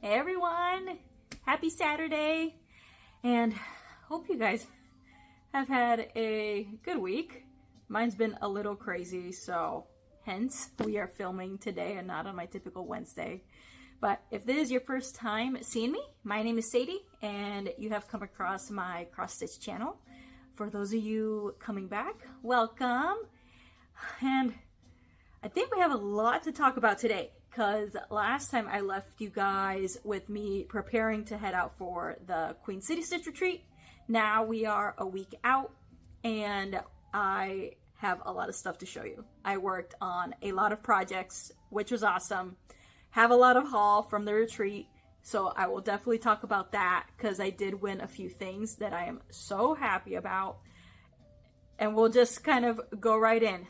Hey everyone, happy Saturday, and hope you guys have had a good week. Mine's been a little crazy, so hence we are filming today and not on my typical Wednesday. But if this is your first time seeing me, my name is Sadie, and you have come across my cross-stitch channel. For those of you coming back, welcome. And I think we have a lot to talk about today, because last time I left you guys with me preparing to head out for the Queen City Stitch Retreat. Now we are a week out, and I have a lot of stuff to show you. I worked on a lot of projects, which was awesome. Have a lot of haul from the retreat, so I will definitely talk about that, because I did win a few things that I am so happy about. And we'll just kind of go right in.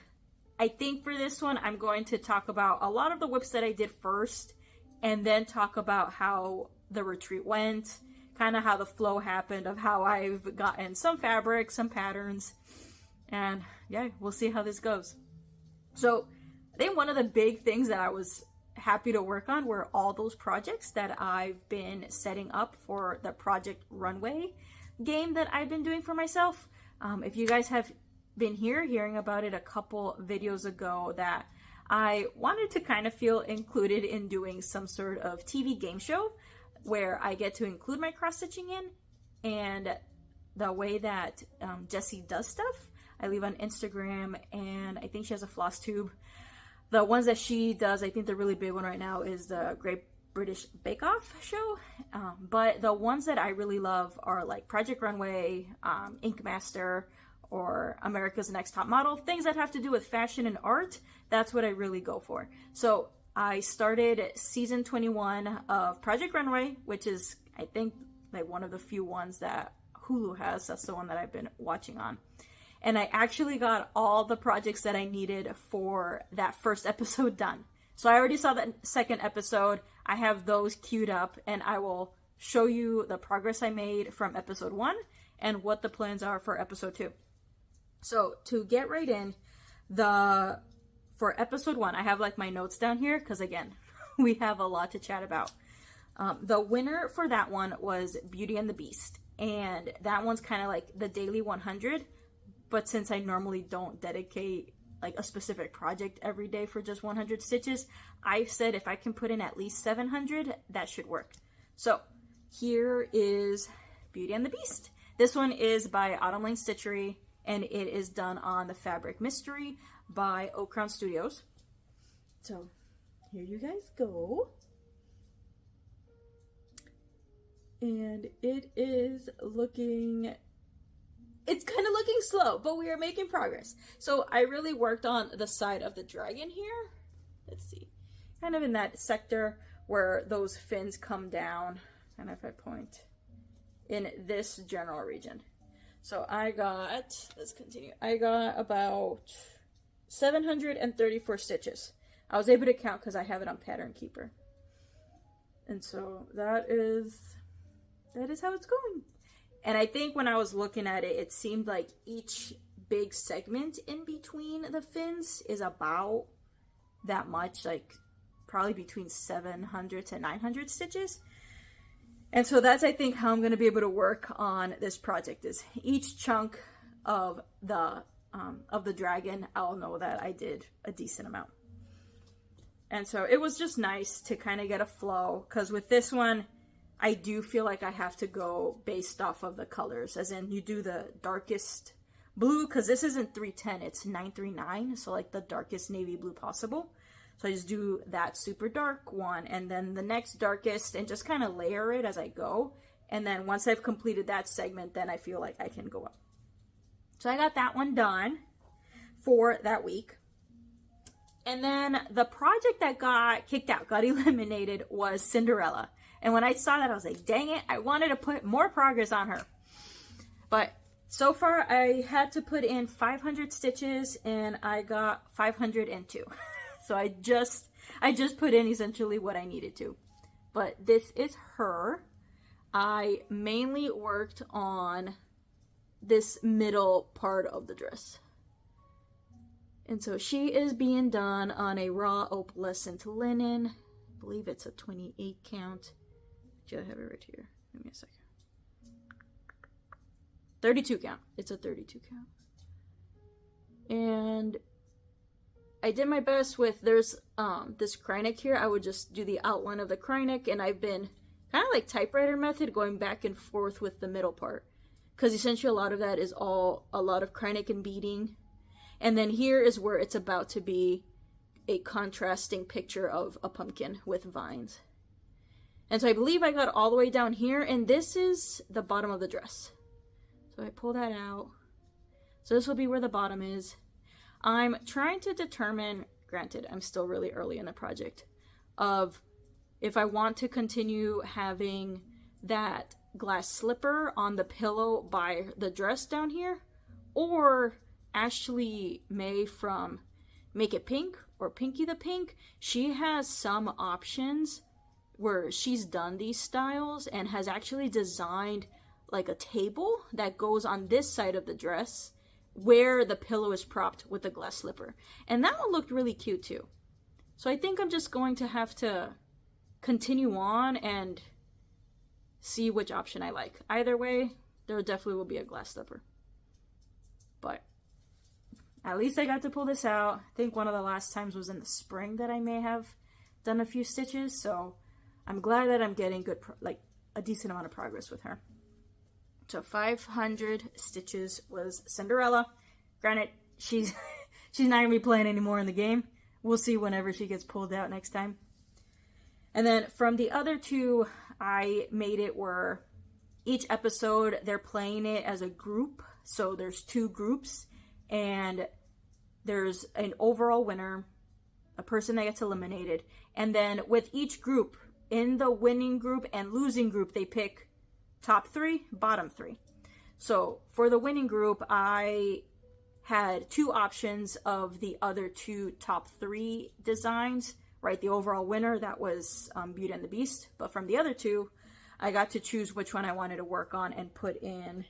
I think for this one, I'm going to talk about a lot of the WIPs that I did first, and then talk about how the retreat went, kind of how the flow happened of how I've gotten some fabric, some patterns, and yeah, we'll see how this goes. So I think one of the big things that I was happy to work on were all those projects that I've been setting up for the Project Runway game that I've been doing for myself. If you guys have been hearing about it a couple videos ago, that I wanted to kind of feel included in doing some sort of TV game show where I get to include my cross-stitching in, and the way that Jessie does stuff. I leave on Instagram, and I think she has a Flosstube. The ones that she does, I think the really big one right now is the Great British Bake Off show. But the ones that I really love are like Project Runway, Ink Master, or America's Next Top Model, things that have to do with fashion and art. That's what I really go for. So I started season 21 of Project Runway, which is, I think, like one of the few ones that Hulu has. That's the one that I've been watching on. And I actually got all the projects that I needed for that first episode done. So I already saw that second episode. I have those queued up, and I will show you the progress I made from episode 1 and what the plans are for episode 2. So to get right in, for episode 1, I have like my notes down here, because again, we have a lot to chat about. The winner for that one was Beauty and the Beast, and that one's kind of like the daily 100. But since I normally don't dedicate like a specific project every day for just 100 stitches, I've said if I can put in at least 700, that should work. So here is Beauty and the Beast. This one is by Autumn Lane Stitchery, and it is done on the Fabric Mystery by Oak Crown Studios. So here you guys go. And it is looking... It's kind of looking slow, but we are making progress. So I really worked on the side of the dragon here. Let's see. Kind of in that sector where those fins come down. And if I point in this general region. So I got, let's continue. I got about 734 stitches. I was able to count because I have it on Pattern Keeper. And so that is how it's going. And I think when I was looking at it, it seemed like each big segment in between the fins is about that much, like probably between 700 to 900 stitches. And so that's, I think, how I'm going to be able to work on this project, is each chunk of the dragon, I'll know that I did a decent amount. And so it was just nice to kind of get a flow, because with this one, I do feel like I have to go based off of the colors, as in you do the darkest blue, because this isn't 310, it's 939, so like the darkest navy blue possible. So I just do that super dark one, and then the next darkest, and just kind of layer it as I go. And then once I've completed that segment, then I feel like I can go up. So I got that one done for that week. And then the project that got kicked out, got eliminated, was Cinderella. And when I saw that, I was like, dang it, I wanted to put more progress on her. But so far, I had to put in 500 stitches, and I got 502. So I just put in essentially what I needed to. But this is her. I mainly worked on this middle part of the dress. And so she is being done on a raw opalescent linen. I believe it's a 28 count. Actually, I have it right here. Give me a second. 32 count. It's a 32 count. And I did my best with, there's this Krynic here. I would just do the outline of the Krynic, and I've been kind of like typewriter method, going back and forth with the middle part. Because essentially a lot of that is all a lot of Krynic and beading. And then here is where it's about to be a contrasting picture of a pumpkin with vines. And so I believe I got all the way down here, and this is the bottom of the dress. So I pull that out. So this will be where the bottom is. I'm trying to determine, granted, I'm still really early in the project, of if I want to continue having that glass slipper on the pillow by the dress down here, or Ashley May from Make It Pink, or Pinky the Pink, she has some options where she's done these styles and has actually designed like a table that goes on this side of the dress where the pillow is propped with the glass slipper. And that one looked really cute too. So I think I'm just going to have to continue on and see which option I like. Either way, there definitely will be a glass slipper. But at least I got to pull this out. I think one of the last times was in the spring that I may have done a few stitches. So I'm glad that I'm getting good, like a decent amount of progress with her. So 500 stitches was Cinderella. Granted, she's not gonna be playing anymore in the game. We'll see whenever she gets pulled out next time. And then from the other two, I made it where each episode they're playing it as a group. So there's 2 groups, and there's an overall winner, a person that gets eliminated, and then with each group, in the winning group and losing group, they pick top 3, bottom 3. So for the winning group, I had 2 options of the other 2 top 3 designs, right? The overall winner, that was Beauty and the Beast. But from the other 2, I got to choose which one I wanted to work on and put in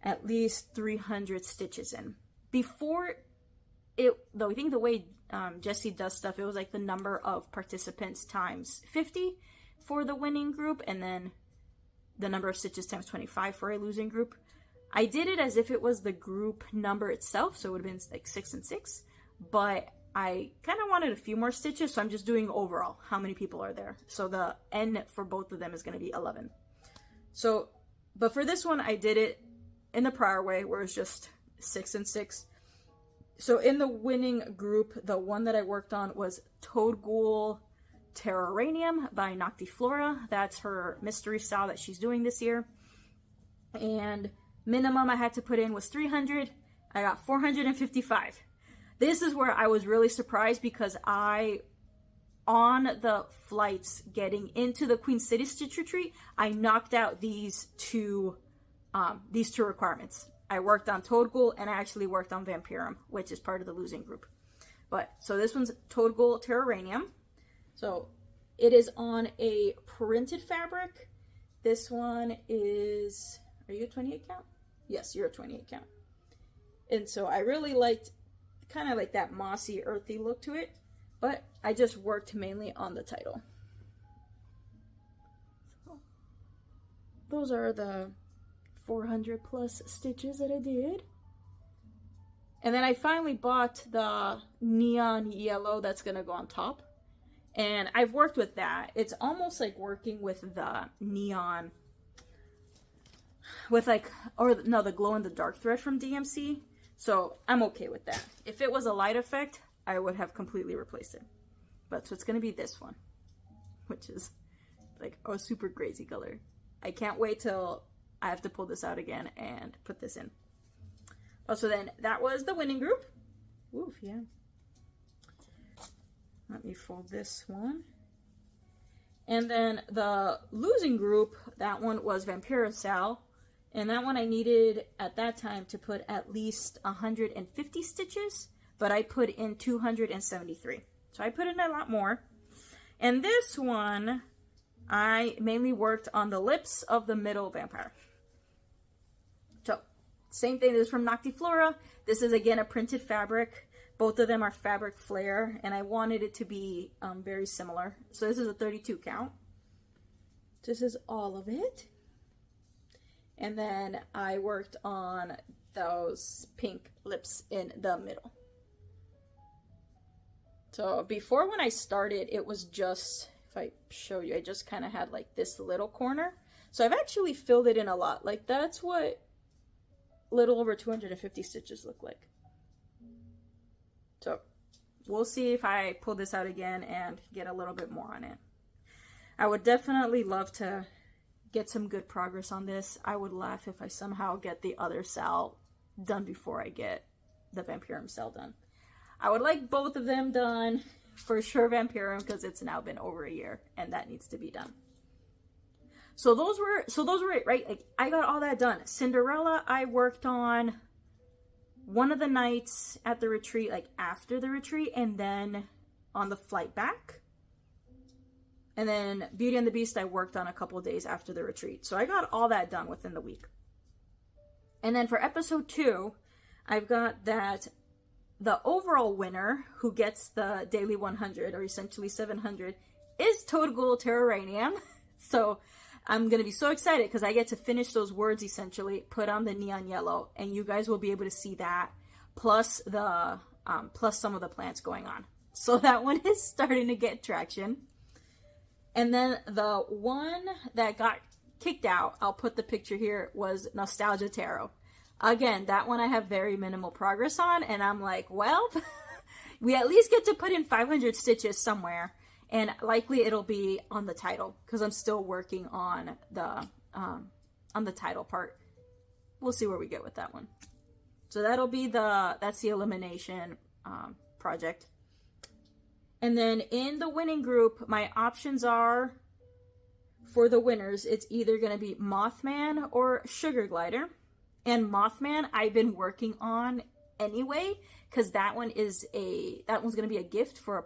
at least 300 stitches in. Before it, though, I think the way Jessie does stuff, it was like the number of participants times 50 for the winning group, and then the number of stitches times 25 for a losing group. I did it as if it was the group number itself, so it would have been like 6 and 6, but I kind of wanted a few more stitches, so I'm just doing overall how many people are there. So the N for both of them is going to be 11. So, but for this one, I did it in the prior way, where it's just 6 and 6. So in the winning group, the one that I worked on was Toadghoul Terroraneum by Noctiflora. That's her mystery style that she's doing this year. And minimum I had to put in was 300. I got 455. This is where I was really surprised, because on the flights getting into the Queen City Stitch Retreat, I knocked out these two requirements. I worked on Toadghoul, and I actually worked on Vampyrum, which is part of the losing group. But so this one's Toadghoul Terroraneum. So it is on a printed fabric. This one is, are you a 28 count? Yes, you're a 28 count. And so I really liked kind of like that mossy, earthy look to it, but I just worked mainly on the title. So those are the 400 plus stitches that I did. And then I finally bought the neon yellow that's gonna go on top. And I've worked with that. It's almost like working with the neon, with like, or no, the glow in the dark thread from DMC. So I'm okay with that. If it was a light effect, I would have completely replaced it. But so it's gonna be this one, which is like a super crazy color. I can't wait till I have to pull this out again and put this in. Also, then that was the winning group. Oof, yeah. Let me fold this one. And then the losing group, that one was Vampyrum Sal. And that one I needed at that time to put at least 150 stitches, but I put in 273. So I put in a lot more. And this one, I mainly worked on the lips of the middle vampire. So, same thing, this is from Noctiflora. This is again a printed fabric. Both of them are fabric flare, and I wanted it to be very similar. So this is a 32 count. This is all of it. And then I worked on those pink lips in the middle. So before, when I started, it was just, if I show you, I just kind of had like this little corner. So I've actually filled it in a lot. Like that's what little over 250 stitches look like. So we'll see if I pull this out again and get a little bit more on it. I would definitely love to get some good progress on this. I would laugh if I somehow get the other cell done before I get the Vampyrum cell done. I would like both of them done, for sure Vampyrum, because it's now been over a year and that needs to be done. So those were it, right? Like I got all that done. Cinderella, I worked on one of the nights at the retreat, like after the retreat, and then on the flight back. And then Beauty and the Beast, I worked on a couple of days after the retreat. So I got all that done within the week. And then for episode 2, I've got that the overall winner who gets the daily 100, or essentially 700, is Toadghoul Terroraneum. So I'm going to be so excited because I get to finish those words, essentially, put on the neon yellow, and you guys will be able to see that, plus the plus some of the plants going on. So that one is starting to get traction. And then the one that got kicked out, I'll put the picture here, was Nostalgia Tarot. Again, that one I have very minimal progress on, and I'm like, well, we at least get to put in 500 stitches somewhere. And likely it'll be on the title because I'm still working on the title part. We'll see where we get with that one. So that'll be that's the elimination project. And then in the winning group, my options are, for the winners, it's either going to be Mothman or Sugar Glider. And Mothman I've been working on anyway, because that one's going to be a gift for a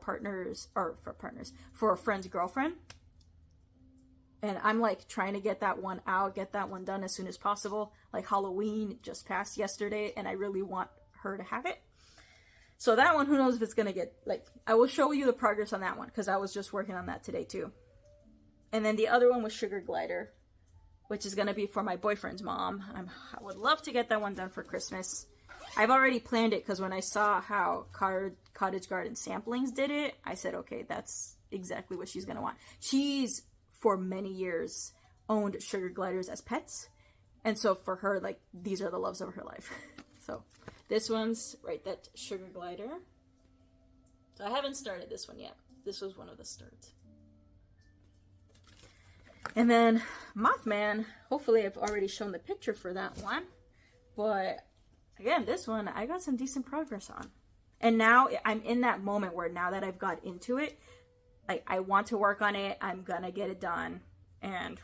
friend's girlfriend. And I'm like trying to get that one out, get that one done as soon as possible. Like Halloween just passed yesterday and I really want her to have it. So that one, who knows if it's going to get, like, I will show you the progress on that one because I was just working on that today too. And then the other one was Sugar Glider, which is going to be for my boyfriend's mom. I would love to get that one done for Christmas. I've already planned it because when I saw how Cottage Garden Samplings did it, I said, okay, that's exactly what she's going to want. She's, for many years, owned Sugar Gliders as pets. And so for her, like, these are the loves of her life. So this one's, right, that Sugar Glider. So I haven't started this one yet. This was one of the starts. And then Mothman, hopefully I've already shown the picture for that one. But again, this one, I got some decent progress on. And now I'm in that moment where now that I've got into it, like, I want to work on it. I'm going to get it done. And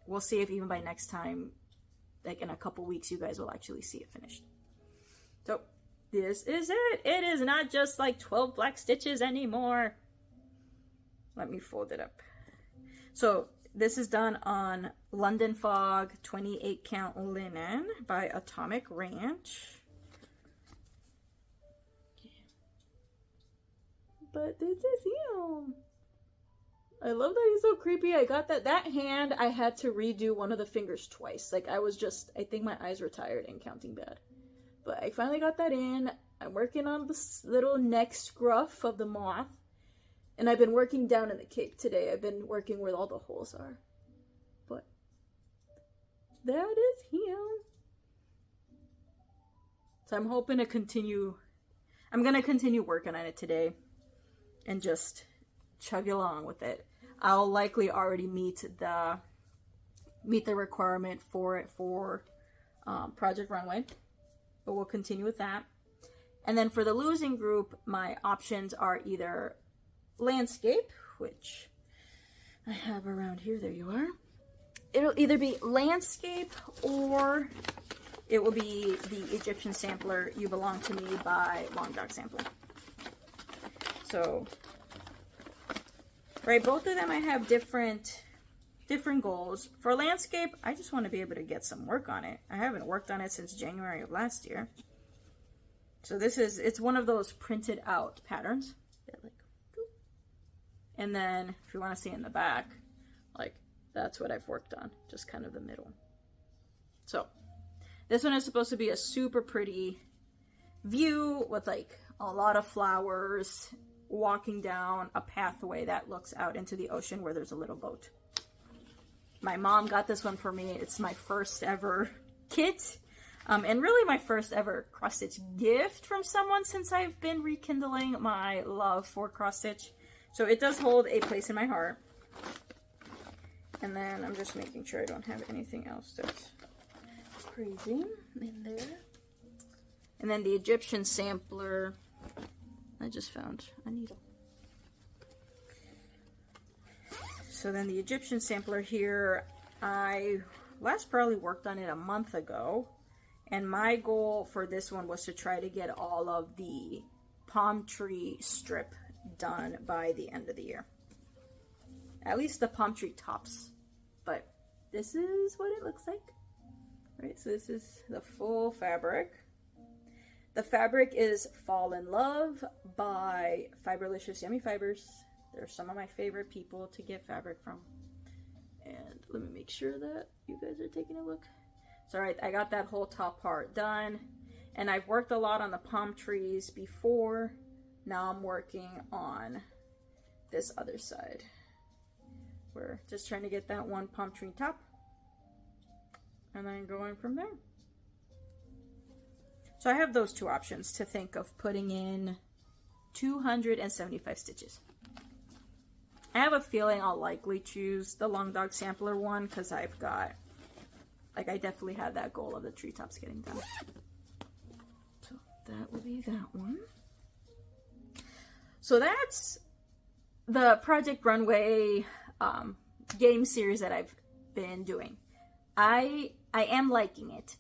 we'll see if even by next time, like in a couple weeks, you guys will actually see it finished. So this is it. It is not just like 12 black stitches anymore. Let me fold it up. So this is done on London Fog 28 count linen by Atomic Ranch. But this is him. I love that he's so creepy. I got that hand, I had to redo one of the fingers twice. Like, I think my eyes were tired and counting bad. But I finally got that in. I'm working on this little neck scruff of the moth. And I've been working down in the cape today. I've been working where all the holes are. But that is him. So I'm hoping to continue. I'm going to continue working on it today. And just chug along with it. I'll likely already meet the requirement for it for Project Runway. But we'll continue with that. And then for the losing group, my options are either landscape, which I have around here. There you are. It'll either be landscape or it will be the Egyptian sampler You Belong to Me by Long Dog Sampling. So, right, both of them I have different goals. For landscape, I just want to be able to get some work on it. I haven't worked on it since January of last year. So it's one of those printed out patterns. And then, if you want to see in the back, like, that's what I've worked on, just kind of the middle. So this one is supposed to be a super pretty view with like a lot of flowers, walking down a pathway that looks out into the ocean where there's a little boat. My mom got this one for me. It's my first ever kit, and really my first ever cross-stitch gift from someone since I've been rekindling my love for cross-stitch. So it does hold a place in my heart. And then I'm just making sure I don't have anything else that's crazy in there. And then the Egyptian sampler. I just found a needle. So then the Egyptian sampler here, I last probably worked on it a month ago. And my goal for this one was to try to get all of the palm tree strip done by the end of the year. At least the palm tree tops. But this is what it looks like. Right, so this is the full fabric. The fabric is Fall in Love by Fiberlicious Yummy Fibers. They're some of my favorite people to get fabric from. And let me make sure that you guys are taking a look. So alright, I got that whole top part done. And I've worked a lot on the palm trees before. Now I'm working on this other side. We're just trying to get that one palm tree top. And then going from there. So I have those two options to think of putting in 275 stitches. I have a feeling I'll likely choose the Long Dog Sampler one because I've got, like, I definitely had that goal of the treetops getting done. So that will be that one. So that's the Project Runway game series that I've been doing. I am liking it.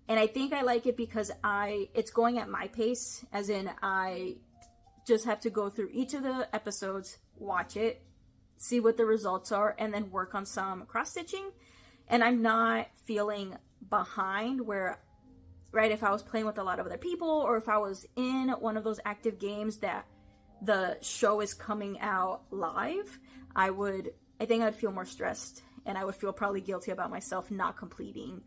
And I think I like it because it's going at my pace, as in I just have to go through each of the episodes, watch it, see what the results are, and then work on some cross-stitching. And I'm not feeling behind where, right, if I was playing with a lot of other people or if I was in one of those active games that the show is coming out live, I think I'd feel more stressed and I would feel probably guilty about myself not completing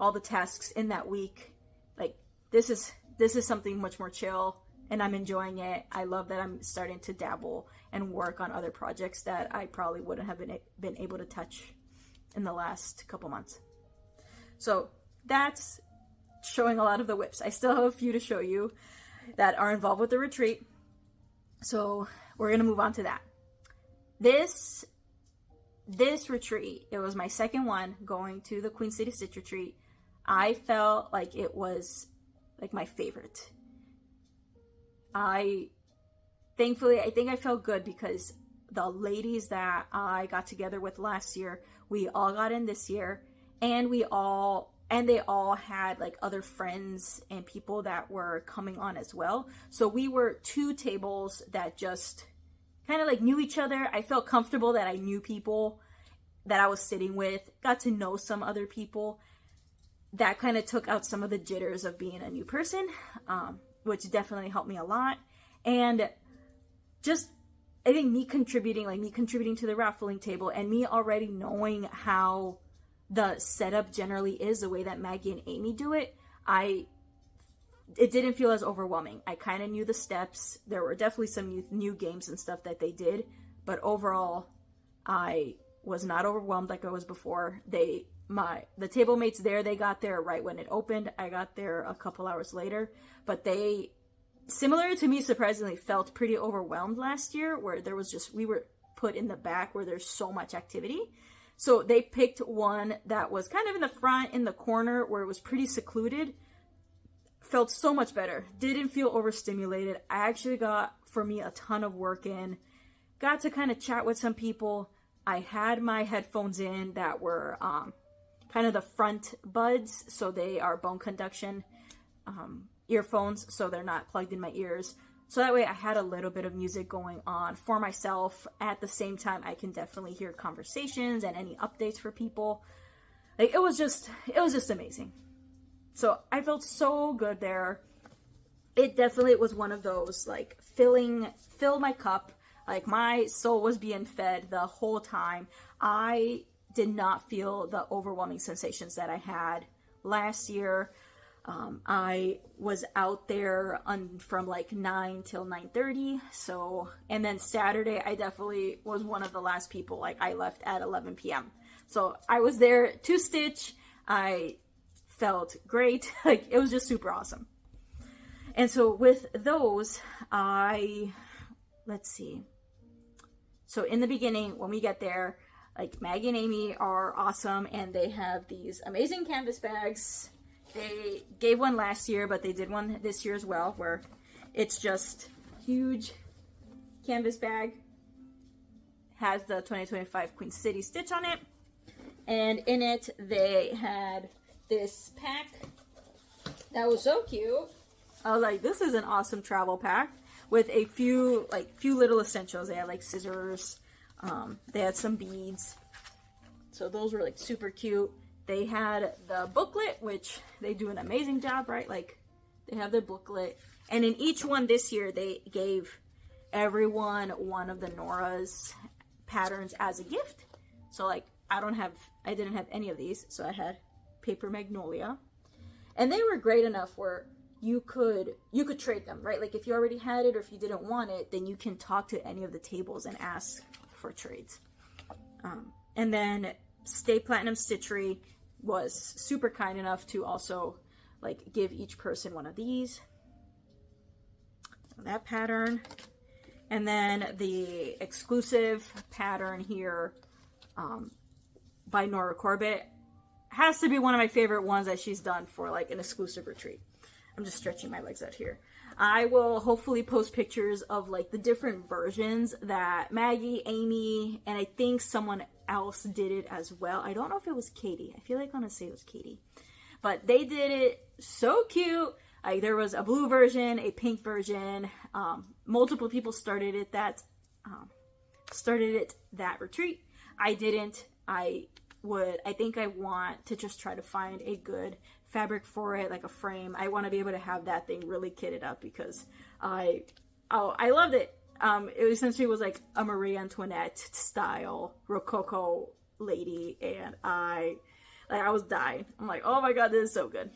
all the tasks in that week. Like, this is something much more chill and I'm enjoying it. I love that I'm starting to dabble and work on other projects that I probably wouldn't have been able to touch in the last couple months. So that's showing a lot of the WIPs. I still have a few to show you that are involved with the retreat. So we're going to move on to that. This retreat, it was my second one going to the Queen City Stitch Retreat. I felt like it was like my favorite. I think I felt good because the ladies that I got together with last year, we all got in this year, and they all had like other friends and people that were coming on as well. So we were two tables that just kind of like knew each other. I felt comfortable that I knew people that I was sitting with, got to know some other people. That kind of took out some of the jitters of being a new person, which definitely helped me a lot. And just, I think me contributing to the raffling table and me already knowing how the setup generally is, the way that Maggie and Amy do it, it didn't feel as overwhelming. I kind of knew the steps. There were definitely some new games and stuff that they did, but overall, I was not overwhelmed like I was before. The table mates there, they got there right when it opened. I got there a couple hours later, but they, similar to me, surprisingly felt pretty overwhelmed last year, where we were put in the back where there's so much activity. So they picked one that was kind of in the front, in the corner, where it was pretty secluded. Felt so much better. Didn't feel overstimulated. I actually got, for me, a ton of work in. Got to kind of chat with some people. I had my headphones in that were kind of the front buds, so they are bone conduction earphones, so they're not plugged in my ears. So that way I had a little bit of music going on for myself. At the same time, I can definitely hear conversations and any updates for people. Like, it was just amazing. So I felt so good there. It definitely was one of those, like, fill my cup. Like, my soul was being fed the whole time. I did not feel the overwhelming sensations that I had last year. I was out there from like 9 till 9:30. So, and then Saturday, I definitely was one of the last people. Like, I left at 11 p.m. So I was there to stitch. I felt great. Like, it was just super awesome. And so with those, let's see. So in the beginning, when we get there, like, Maggie and Amy are awesome, and they have these amazing canvas bags. They gave one last year, but they did one this year as well, where it's just huge canvas bag. Has the 2025 Queen City stitch on it. And in it, they had this pack that was so cute. I was like, this is an awesome travel pack with a few little essentials. They had like scissors. They had some beads. So those were like super cute. They had the booklet, which they do an amazing job, right? Like, they have their booklet. And in each one this year, they gave everyone one of the Nora's patterns as a gift. So, like, I didn't have any of these. So I had Paper Magnolia. And they were great enough where you could trade them, right? Like, if you already had it or if you didn't want it, then you can talk to any of the tables and ask for trades. And then Stay Platinum Stitchery was super kind enough to also, like, give each person one of these. That pattern. And then the exclusive pattern here by Nora Corbett has to be one of my favorite ones that she's done for, like, an exclusive retreat. I'm just stretching my legs out here. I will hopefully post pictures of, like, the different versions that Maggie, Amy, and I think someone else did it as well. I don't know if it was Katie. I feel like I want to say it was Katie. But they did it so cute. Like, there was a blue version, a pink version. Multiple people started it that retreat. I didn't. I think I want to just try to find a good fabric for it, like a frame. I want to be able to have that thing really kitted up because I loved it. It essentially was like a Marie Antoinette style Rococo lady, and I was dying. I'm like, oh my god, this is so good.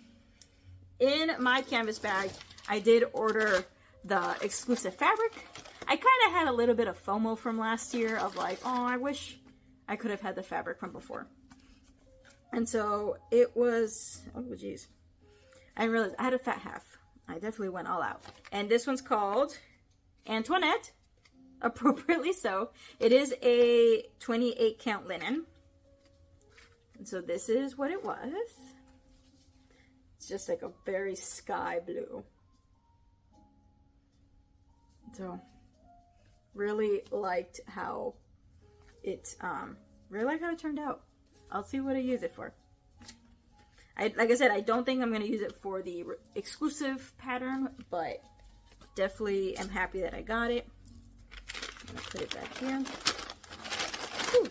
In my canvas bag, I did order the exclusive fabric. I kind of had a little bit of FOMO from last year of like, oh, I wish I could have had the fabric from before. And so it was, oh geez, I realized I had a fat half. I definitely went all out. And this one's called Antoinette, appropriately so. It is a 28 count linen. And so this is what it was. It's just like a very sky blue. So really liked how it turned out. I'll see what I use it for. Like I said, I don't think I'm going to use it for the exclusive pattern, but definitely am happy that I got it. I'm going to put it back here. Whew.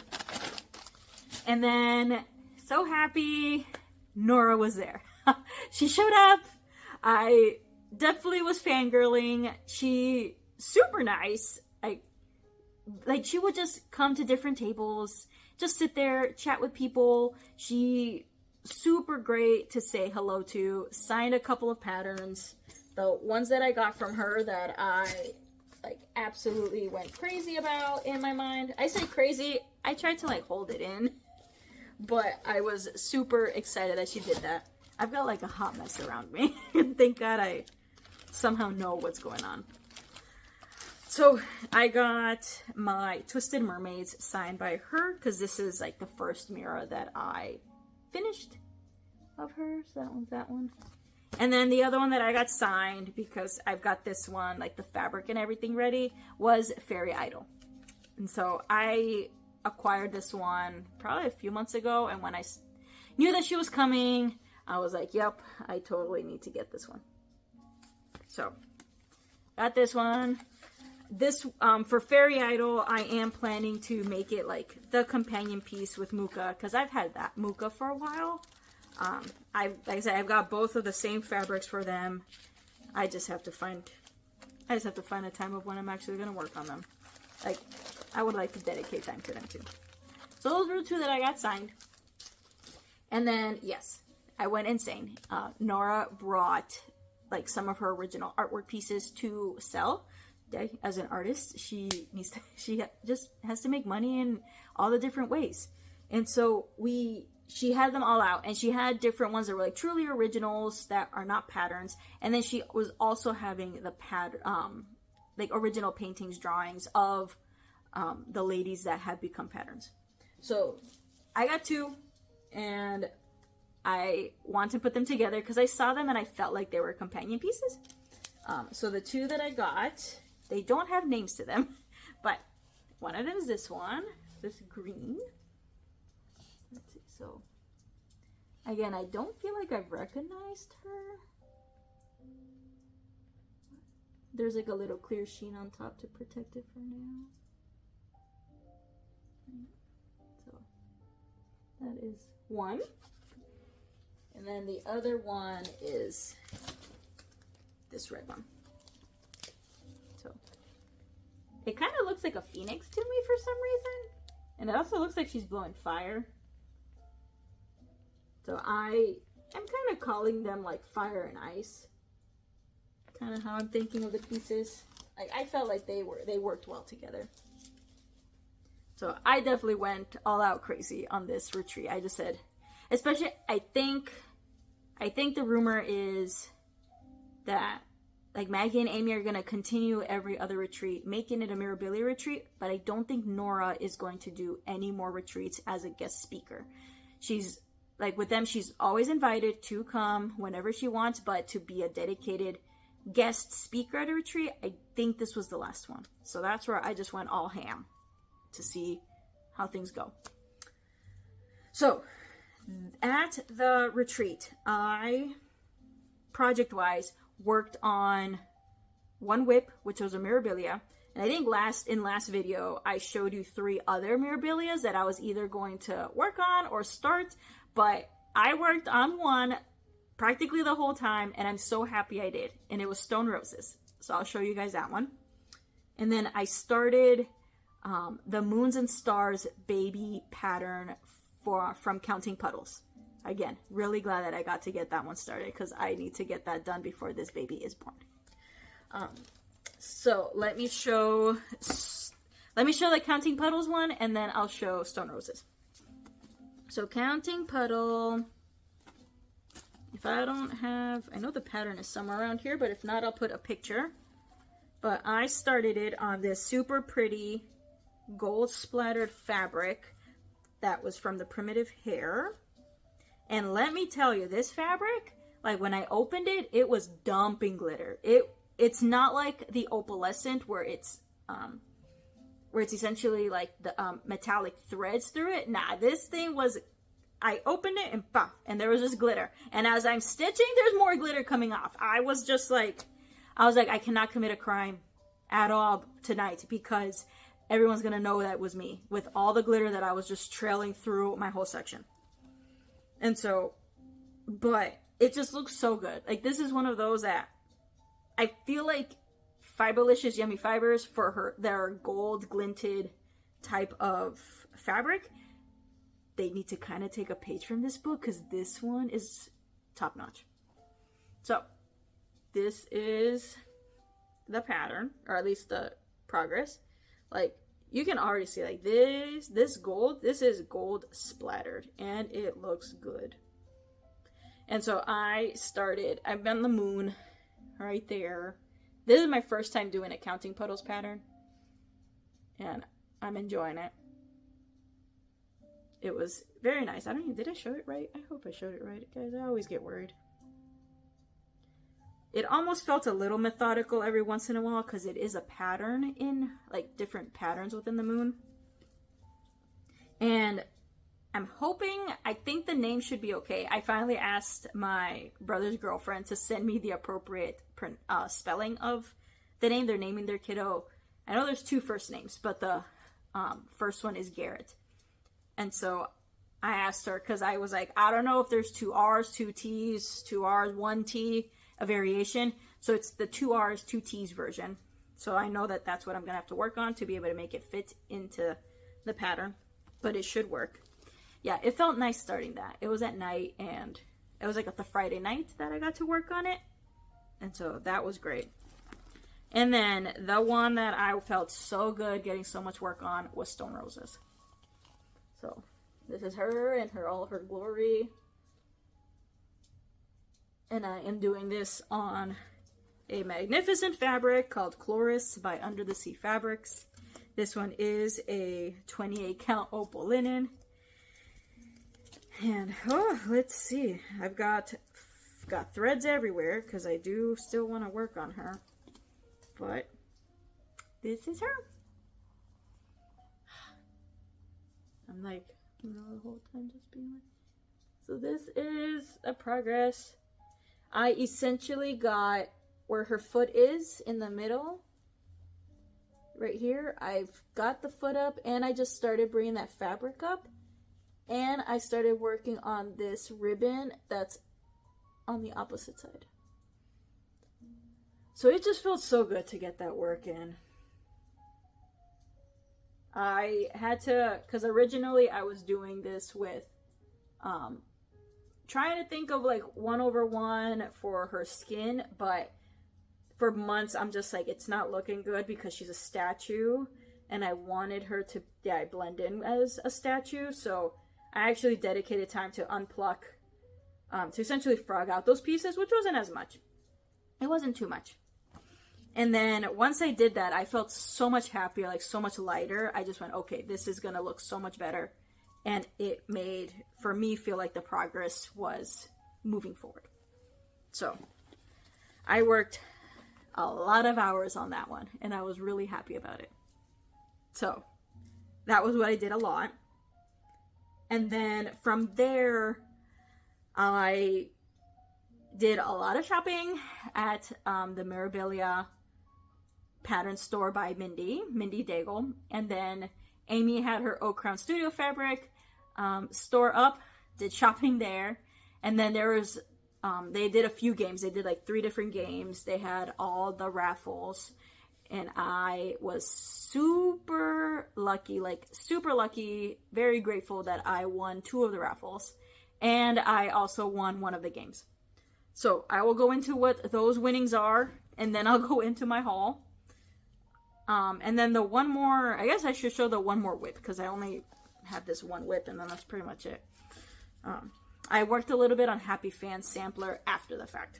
And then, so happy, Nora was there. She showed up. I definitely was fangirling. She, super nice. She would just come to different tables, just sit there, chat with people. She, super great to say hello to, signed a couple of patterns. The ones that I got from her that I, absolutely went crazy about in my mind. I say crazy, I tried to, hold it in, but I was super excited that she did that. I've got, a hot mess around me. Thank God I somehow know what's going on. So I got my Twisted Mermaids signed by her, because this is the first mirror that I finished of hers. That one's that one. And then the other one that I got signed, because I've got this one, the fabric and everything ready, was Fairy Idol. And so I acquired this one probably a few months ago, and when I knew that she was coming, I was like, yep, I totally need to get this one. So, got this one. This, for Fairy Idol, I am planning to make it the companion piece with Muka, because I've had that Muka for a while. Like I said, I've got both of the same fabrics for them. I just have to find a time of when I'm actually going to work on them. like, I would like to dedicate time to them too. So those were the 2 that I got signed. And then, yes, I went insane. Nora brought like some of her original artwork pieces to sell. As an artist, she just has to make money in all the different ways. And so she had them all out, and she had different ones that were like truly originals that are not patterns. And then she was also having the like original paintings, drawings of the ladies that had become patterns. So I got 2, and I want to put them together because I saw them and I felt like they were companion pieces. So the 2 that I got, they don't have names to them, but one of them is this one, this green. Let's see, so again, I don't feel like I've recognized her. There's like a little clear sheen on top to protect it for now. So that is one. And then the other one is this red one. So it kind of looks like a phoenix to me for some reason. And it also looks like she's blowing fire. So I am kind of calling them like fire and ice. Kind of how I'm thinking of the pieces. Like, I felt like they worked well together. So I definitely went all out crazy on this retreat. I just said, especially, I think the rumor is that like Maggie and Amy are going to continue every other retreat, making it a Mirabilia retreat, but I don't think Nora is going to do any more retreats as a guest speaker. She's like, with them, she's always invited to come whenever she wants, but to be a dedicated guest speaker at a retreat, I think this was the last one. So that's where I just went all ham to see how things go. So at the retreat, I, project-wise, worked on one WIP, which was a Mirabilia. And I think in last video, I showed you 3 other Mirabilias that I was either going to work on or start. But I worked on one practically the whole time, and I'm so happy I did. And it was Stone Roses. So I'll show you guys that one. And then I started the Moons and Stars baby pattern from Counting Puddles. Again, really glad that I got to get that one started because I need to get that done before this baby is born. So let me show the Counting Puddles one, and then I'll show Stone Roses. So Counting Puddle, if I don't have, I know the pattern is somewhere around here, but if not, I'll put a picture. But I started it on this super pretty gold splattered fabric that was from the Primitive Hair. And let me tell you, this fabric, like when I opened it, it was dumping glitter. It's not like the opalescent where it's essentially like the metallic threads through it. Nah, this thing was, I opened it and pop, and there was just glitter. And as I'm stitching, there's more glitter coming off. I was like, I cannot commit a crime at all tonight because everyone's gonna know that was me with all the glitter that I was just trailing through my whole section. And so, but it just looks so good. Like, this is one of those that I feel like Fiberlicious Yummy Fibers, for their gold glinted type of fabric, they need to kind of take a page from this book because this one is top notch. So this is the pattern, or at least the progress. Like, you can already see, like, this is gold splattered, and it looks good. And so I've done the moon right there. This is my first time doing a Counting Puddles pattern, and I'm enjoying it. It was very nice. Did I show it right? I hope I showed it right, guys. I always get worried. It almost felt a little methodical every once in a while because it is a pattern in, like, different patterns within the moon. And I'm hoping, I think the name should be okay. I finally asked my brother's girlfriend to send me the appropriate spelling of the name. They're naming their kiddo. I know there's 2 first names, but the first one is Garrett. And so I asked her because I was like, I don't know if there's 2 R's, 2 T's, 2 R's, 1 T, a variation. So it's the 2 R's, 2 T's version. So I know that that's what I'm gonna have to work on to be able to make it fit into the pattern, but it should work. Yeah, it felt nice starting that. It was at night, and it was like the Friday night that I got to work on it. And so that was great. And then the one that I felt so good getting so much work on was Stone Roses. So this is her and all of her glory. And I am doing this on a magnificent fabric called Chloris by Under the Sea Fabrics. This one is a 28 count opal linen. And let's see. I've got threads everywhere because I do still want to work on her. But this is her. I'm like, you know, the whole time just being like. So this is a progress. I essentially got where her foot is in the middle. Right here. I've got the foot up, and I just started bringing that fabric up. And I started working on this ribbon that's on the opposite side. So it just felt so good to get that work in. I had to, because originally I was doing this with, trying to think of like 1/1 for her skin, but for months I'm just like, it's not looking good because she's a statue, and I wanted her to, blend in as a statue, so I actually dedicated time to unpluck, to essentially frog out those pieces, which wasn't as much. It wasn't too much. And then once I did that, I felt so much happier, like so much lighter. I just went, okay, this is going to look so much better. And it made, for me, feel like the progress was moving forward. So I worked a lot of hours on that one, and I was really happy about it. So that was what I did a lot. And then from there, I did a lot of shopping at the Mirabilia pattern store by Mindy Daigle. And then Amy had her Oak Crown Studio fabric store up, did shopping there. And then there was, they did a few games. They did like 3 different games. They had all the raffles. And I was super lucky, very grateful that I won 2 of the raffles. And I also won one of the games. So I will go into what those winnings are, and then I'll go into my haul. And then the one more, I guess I should show the one more WIP, because I only have this one WIP, and then that's pretty much it. I worked a little bit on Happy Fan Sampler after the fact.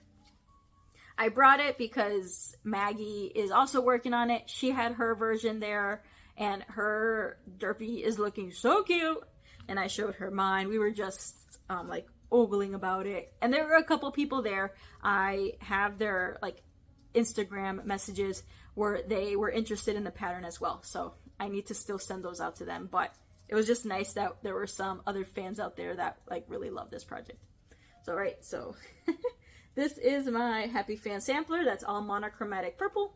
I brought it because Maggie is also working on it. She had her version there, and her derpy is looking so cute. And I showed her mine. We were just like ogling about it. And there were a couple people there. I have their like Instagram messages where they were interested in the pattern as well. So I need to still send those out to them. But it was just nice that there were some other fans out there that like really love this project. So, right, so this is my Happy Fan Sampler. That's all monochromatic purple.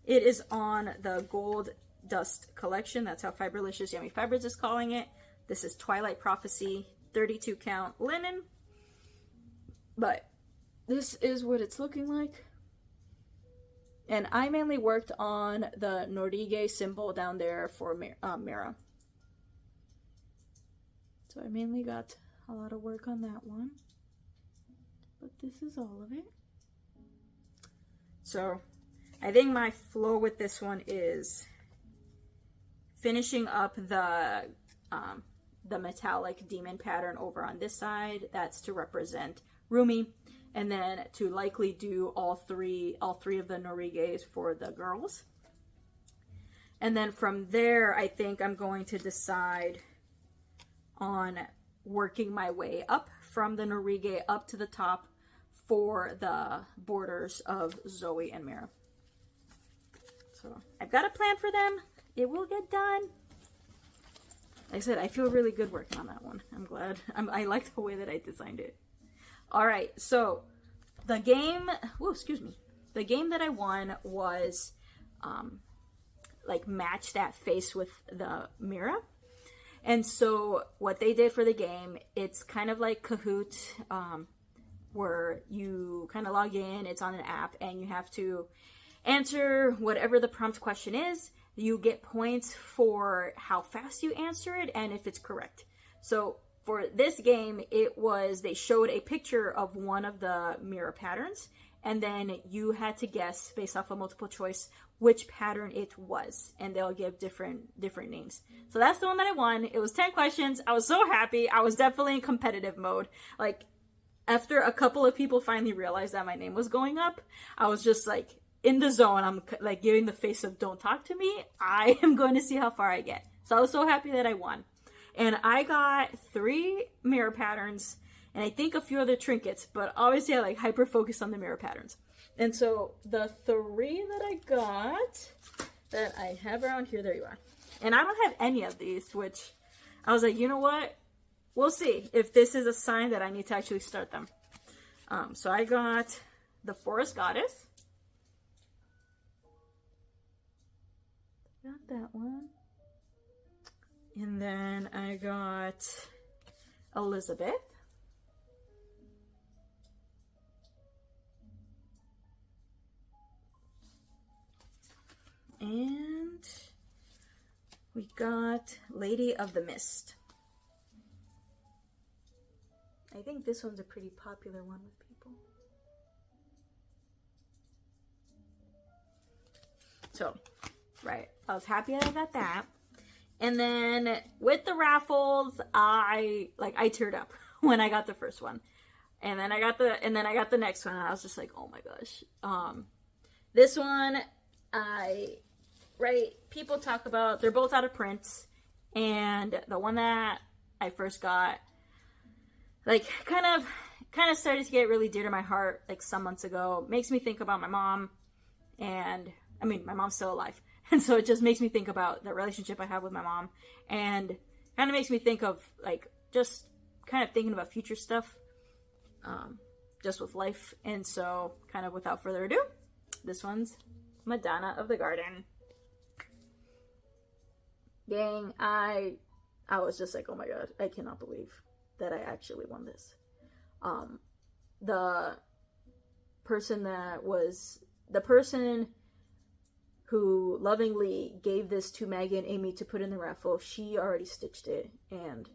It is on the Gold Dust collection. That's how Fiberlicious Yummy Fibers is calling it. This is Twilight Prophecy 32 count linen. But this is what it's looking like. And I mainly worked on the Nordige symbol down there for Mira. So I mainly got a lot of work on that one. But this is all of it. So I think my flow with this one is finishing up the metallic demon pattern over on this side. That's to represent Rumi. And then to likely do all three of the Noriges for the girls. And then from there, I think I'm going to decide on working my way up from the Norige up to the top for the borders of Zoe and Mira. So I've got a plan for them. It will get done. Like I said, I feel really good working on that one. I'm glad. I like the way that I designed it. All right, so the game, the game that I won was like match that face with the Mira. And so what they did for the game, it's kind of like Kahoot, where you kind of log in, it's on an app, and you have to answer whatever the prompt question is. You get points for how fast you answer it and if it's correct. So for this game, they showed a picture of one of the mirror patterns, and then you had to guess based off of multiple choice which pattern it was, and they'll give different names. So that's the one that I won. It was 10 questions. I was so happy. I was definitely in competitive mode. Like, after a couple of people finally realized that my name was going up, I was just like in the zone. I'm like giving the face of don't talk to me. I am going to see how far I get. So I was so happy that I won. And I got 3 mirror patterns and I think a few other trinkets, but obviously I like hyper focused on the mirror patterns. And so the 3 that I got that I have around here, there you are. And I don't have any of these, which I was like, you know what? We'll see if this is a sign that I need to actually start them. So I got the Forest Goddess. Got that one. And then I got Elizabeth. And we got Lady of the Mist. I think this one's a pretty popular one with people. So, right. I was happy that I got that. And then with the raffles, I teared up when I got the first one. And then I got the next one and I was just like, "Oh my gosh." This one people talk about, they're both out of print, and the one that I first got like kind of started to get really dear to my heart like some months ago. Makes me think about my mom, and I mean my mom's still alive, and so it just makes me think about the relationship I have with my mom, and kind of makes me think of like just kind of thinking about future stuff just with life. And so kind of without further ado, this one's Madonna of the Garden. Gang, I was just like, oh my god, I cannot believe that I actually won this. The person who lovingly gave this to Maggie and Amy to put in the raffle, she already stitched it, and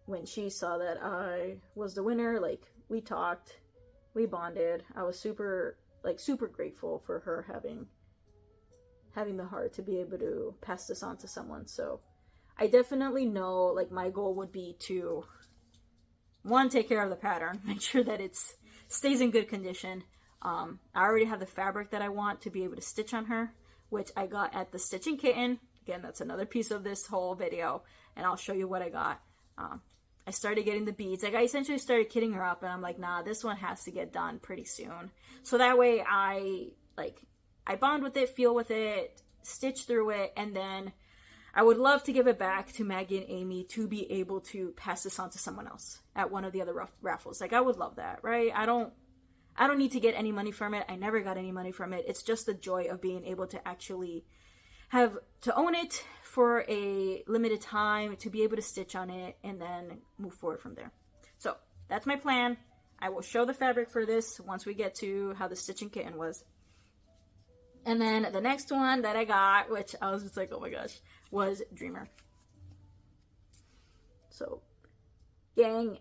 when she saw that I was the winner, like, we talked, we bonded. I was super grateful for her having the heart to be able to pass this on to someone. So I definitely know, like, my goal would be to, one, take care of the pattern, make sure that it stays in good condition. I already have the fabric that I want to be able to stitch on her, which I got at the Stitching Kitten. Again, that's another piece of this whole video, and I'll show you what I got. I started getting the beads. Like, I essentially started kitting her up, and I'm like, nah, this one has to get done pretty soon. So that way I bond with it, feel with it, stitch through it, and then I would love to give it back to Maggie and Amy to be able to pass this on to someone else at one of the other raffles. Like, I would love that, right? I don't need to get any money from it. I never got any money from it. It's just the joy of being able to actually have to own it for a limited time, to be able to stitch on it, and then move forward from there. So that's my plan. I will show the fabric for this once we get to how the Stitching Kitten was. And then the next one that I got, which I was just like, oh my gosh, was Dreamer. So, gang,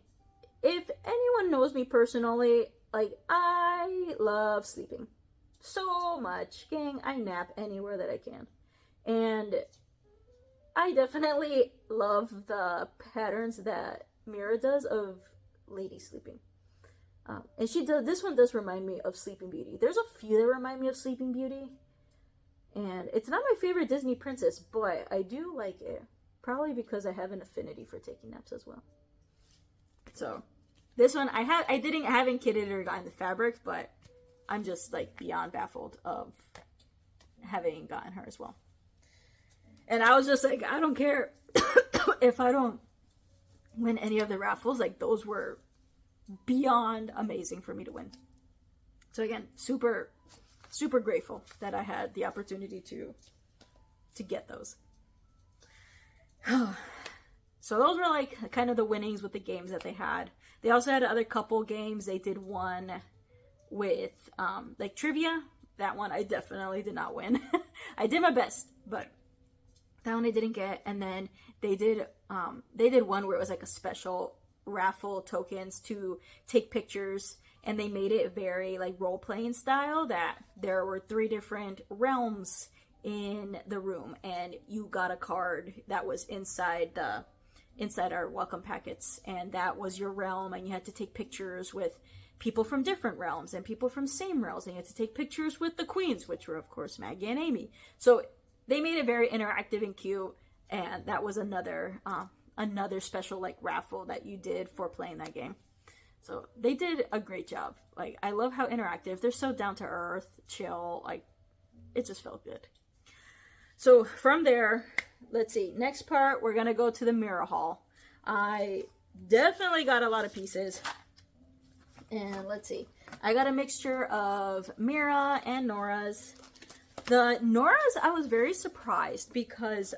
if anyone knows me personally, like, I love sleeping so much. Gang, I nap anywhere that I can. And I definitely love the patterns that Mira does of lady sleeping. And this one does remind me of Sleeping Beauty. There's a few that remind me of Sleeping Beauty. And it's not my favorite Disney princess, but I do like it. Probably because I have an affinity for taking naps as well. So, this one, I haven't kitted or gotten the fabric, but I'm just, like, beyond baffled of having gotten her as well. And I was just like, I don't care if I don't win any of the raffles. Like, those were beyond amazing for me to win. So again, super, super grateful that I had the opportunity to get those. So those were like kind of the winnings with the games that they had. They also had other couple games. They did one with like trivia. That one I definitely did not win. I did my best, but that one I didn't get. And then they did one where it was like a special raffle tokens to take pictures, and they made it very like role-playing style, that there were 3 different realms in the room, and you got a card that was inside our welcome packets, and that was your realm, and you had to take pictures with people from different realms and people from same realms, and you had to take pictures with the queens, which were of course Maggie and Amy. So they made it very interactive and cute, and that was another special like raffle that you did for playing that game. So they did a great job. Like, I love how interactive. They're so down to earth, chill. Like, it just felt good. So from there, let's see. Next part, we're going to go to the mirror haul. I definitely got a lot of pieces. And let's see. I got a mixture of Mira and Nora's. The Nora's, I was very surprised because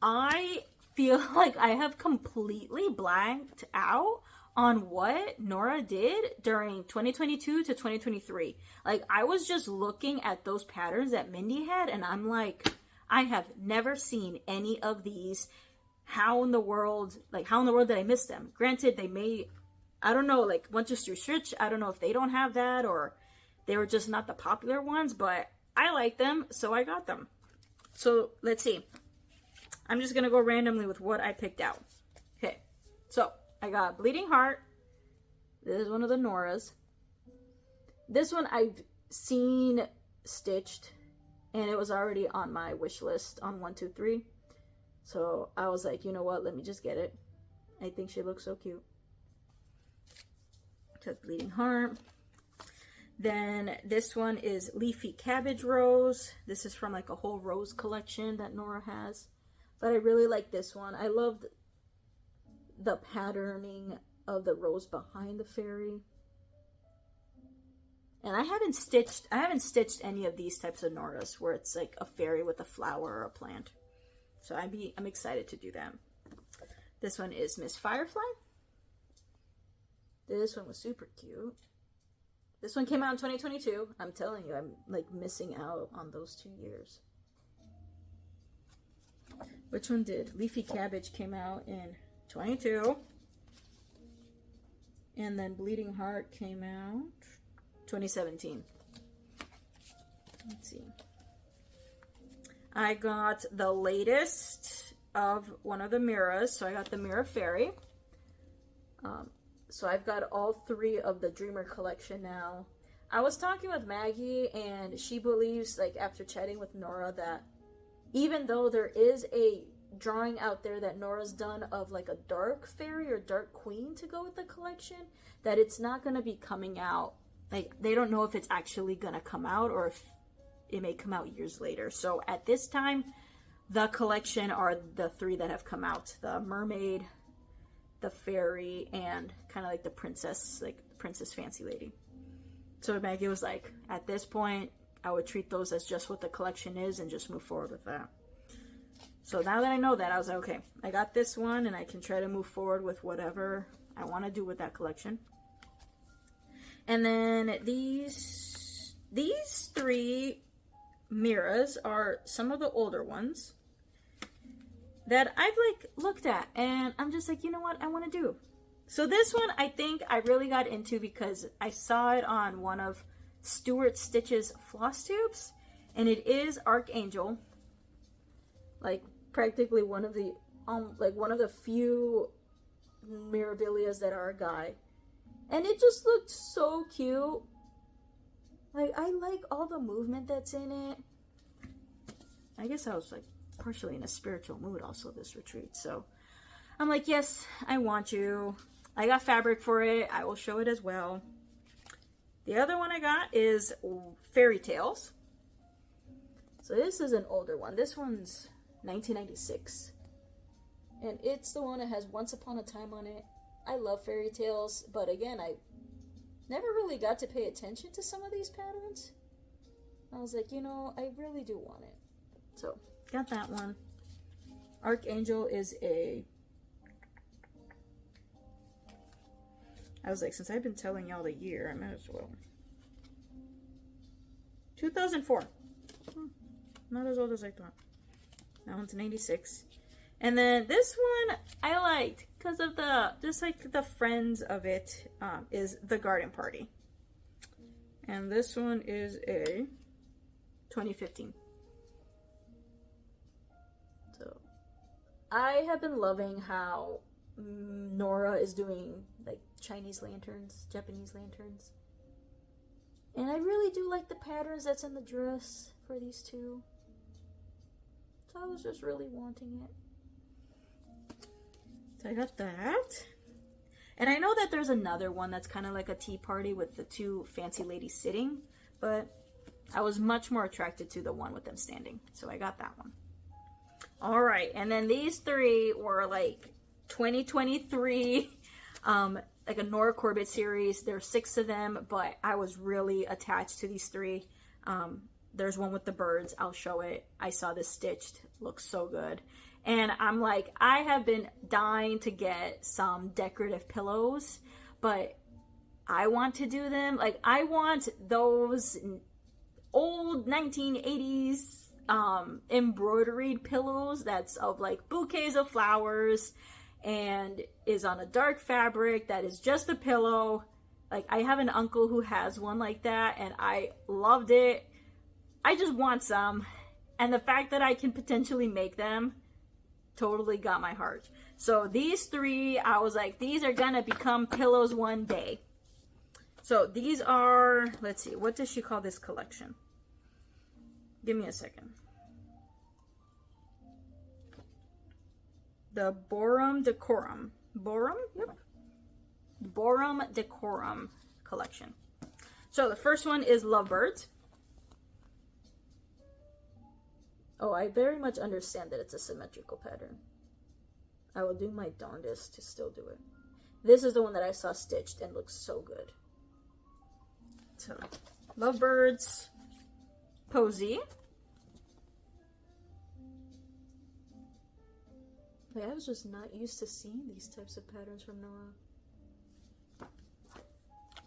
I feel like I have completely blanked out on what Nora did during 2022 to 2023. Like, I was just looking at those patterns that Mindy had, and I'm like, I have never seen any of these. How in the world did I miss them? Granted, they may, I don't know, like, once you switch, I don't know if they don't have that, or they were just not the popular ones, but I like them, so I got them. So, let's see. I'm just gonna go randomly with what I picked out. Okay, so I got Bleeding Heart. This is one of the Noras. This one I've seen stitched, and it was already on my wish list on 123. So I was like, you know what? Let me just get it. I think she looks so cute. Took Bleeding Heart. Then this one is Leafy Cabbage Rose. This is from like a whole rose collection that Nora has. But I really like this one. I loved the patterning of the rose behind the fairy. And I haven't stitched any of these types of Noras where it's like a fairy with a flower or a plant. So I'm excited to do that. This one is Miss Firefly. This one was super cute. This one came out in 2022. I'm telling you, I'm like missing out on those 2 years. Which one did? Leafy Cabbage came out in 22. And then Bleeding Heart came out 2017. Let's see. I got the latest of one of the Miras. So I got the Mira Fairy. So I've got all 3 of the Dreamer collection now. I was talking with Maggie, and she believes, like, after chatting with Nora, that even though there is a drawing out there that Nora's done of like a dark fairy or dark queen to go with the collection, that it's not going to be coming out. Like, they don't know if it's actually going to come out or if it may come out years later. So at this time, the collection are the 3 that have come out. The mermaid, the fairy, and kind of like the princess fancy lady. So Maggie was like, at this point, I would treat those as just what the collection is and just move forward with that. So now that I know that, I was like, okay, I got this one, and I can try to move forward with whatever I want to do with that collection. And then these 3 Miras are some of the older ones that I've like looked at, and I'm just like, you know what I want to do. So this one I think I really got into because I saw it on one of Stuart Stitch's Flosstubes, and it is Archangel, like practically one of the few Mirabilias that are a guy, and it just looked so cute. Like, I like all the movement that's in it. I guess I was like partially in a spiritual mood also this retreat, so I'm like, yes, I want you. I got fabric for it. I will show it as well. The other one I got is Fairy Tales. So this is an older one. This one's 1996. And it's the one that has Once Upon a Time on it. I love Fairy Tales, but again, I never really got to pay attention to some of these patterns. I was like, you know, I really do want it. So, got that one. Archangel is I was like, since I've been telling y'all the year, I might as well. 2004. Not as old as I thought. That one's an 86. And then this one I liked because of just like the friends of it, is the Garden Party. And this one is a 2015. So I have been loving how Nora is doing like Chinese lanterns, Japanese lanterns. And I really do like the patterns that's in the dress for these two. So I was just really wanting it. So I got that. And I know that there's another one that's kind of like a tea party with the two fancy ladies sitting, but I was much more attracted to the one with them standing. So I got that one. All right. And then these three were like 2023, like a Nora Corbett series. There's 6 of them, but I was really attached to these 3. There's one with the birds. I'll show it. I saw this stitched. Looks so good. And I'm like, I have been dying to get some decorative pillows, but I want to do them. Like, I want those old 1980s embroidered pillows that's of like bouquets of flowers and is on a dark fabric that is just a pillow. Like, I have an uncle who has one like that and I loved it. I just want some. And the fact that I can potentially make them totally got my heart. So these 3, I was like, these are gonna become pillows one day. So these are, let's see, what does she call this collection? Give me a second. The Borum Decorum. Borum? Yep. Borum Decorum collection. So the first one is Lovebirds. Oh, I very much understand that it's a symmetrical pattern. I will do my darndest to still do it. This is the one that I saw stitched and looks so good. So, Lovebirds, Posy. I was just not used to seeing these types of patterns from Nora.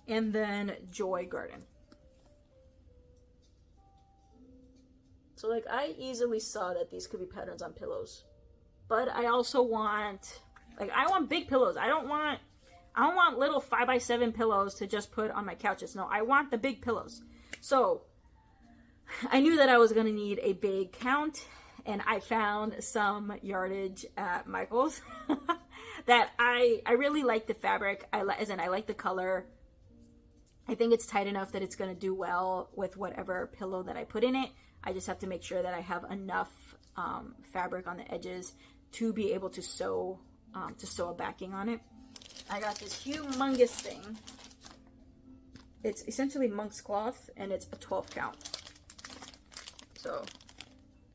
And then Joy Garden. So, like, I easily saw that these could be patterns on pillows. But I also want, like, I want big pillows. I don't want little 5x7 pillows to just put on my couches. No, I want the big pillows. So, I knew that I was going to need a big count. And I found some yardage at Michael's that I really like the fabric. I like the color. I think it's tight enough that it's going to do well with whatever pillow that I put in it. I just have to make sure that I have enough fabric on the edges to be able to sew a backing on it. I got this humongous thing. It's essentially monk's cloth and it's a 12 count. So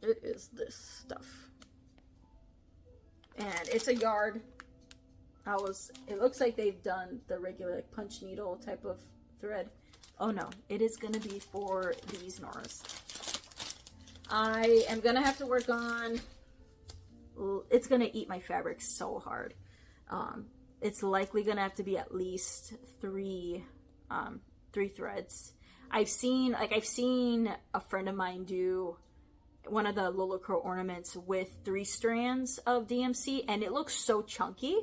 it is this stuff. And it's a yard. It looks like they've done the regular like punch needle type of thread. Oh no, it is gonna be for these Noras. I am gonna have to work on, it's gonna eat my fabric so hard. It's likely gonna have to be at least 3 threads. I've seen a friend of mine do one of the Lola Crow ornaments with 3 strands of DMC and it looks so chunky,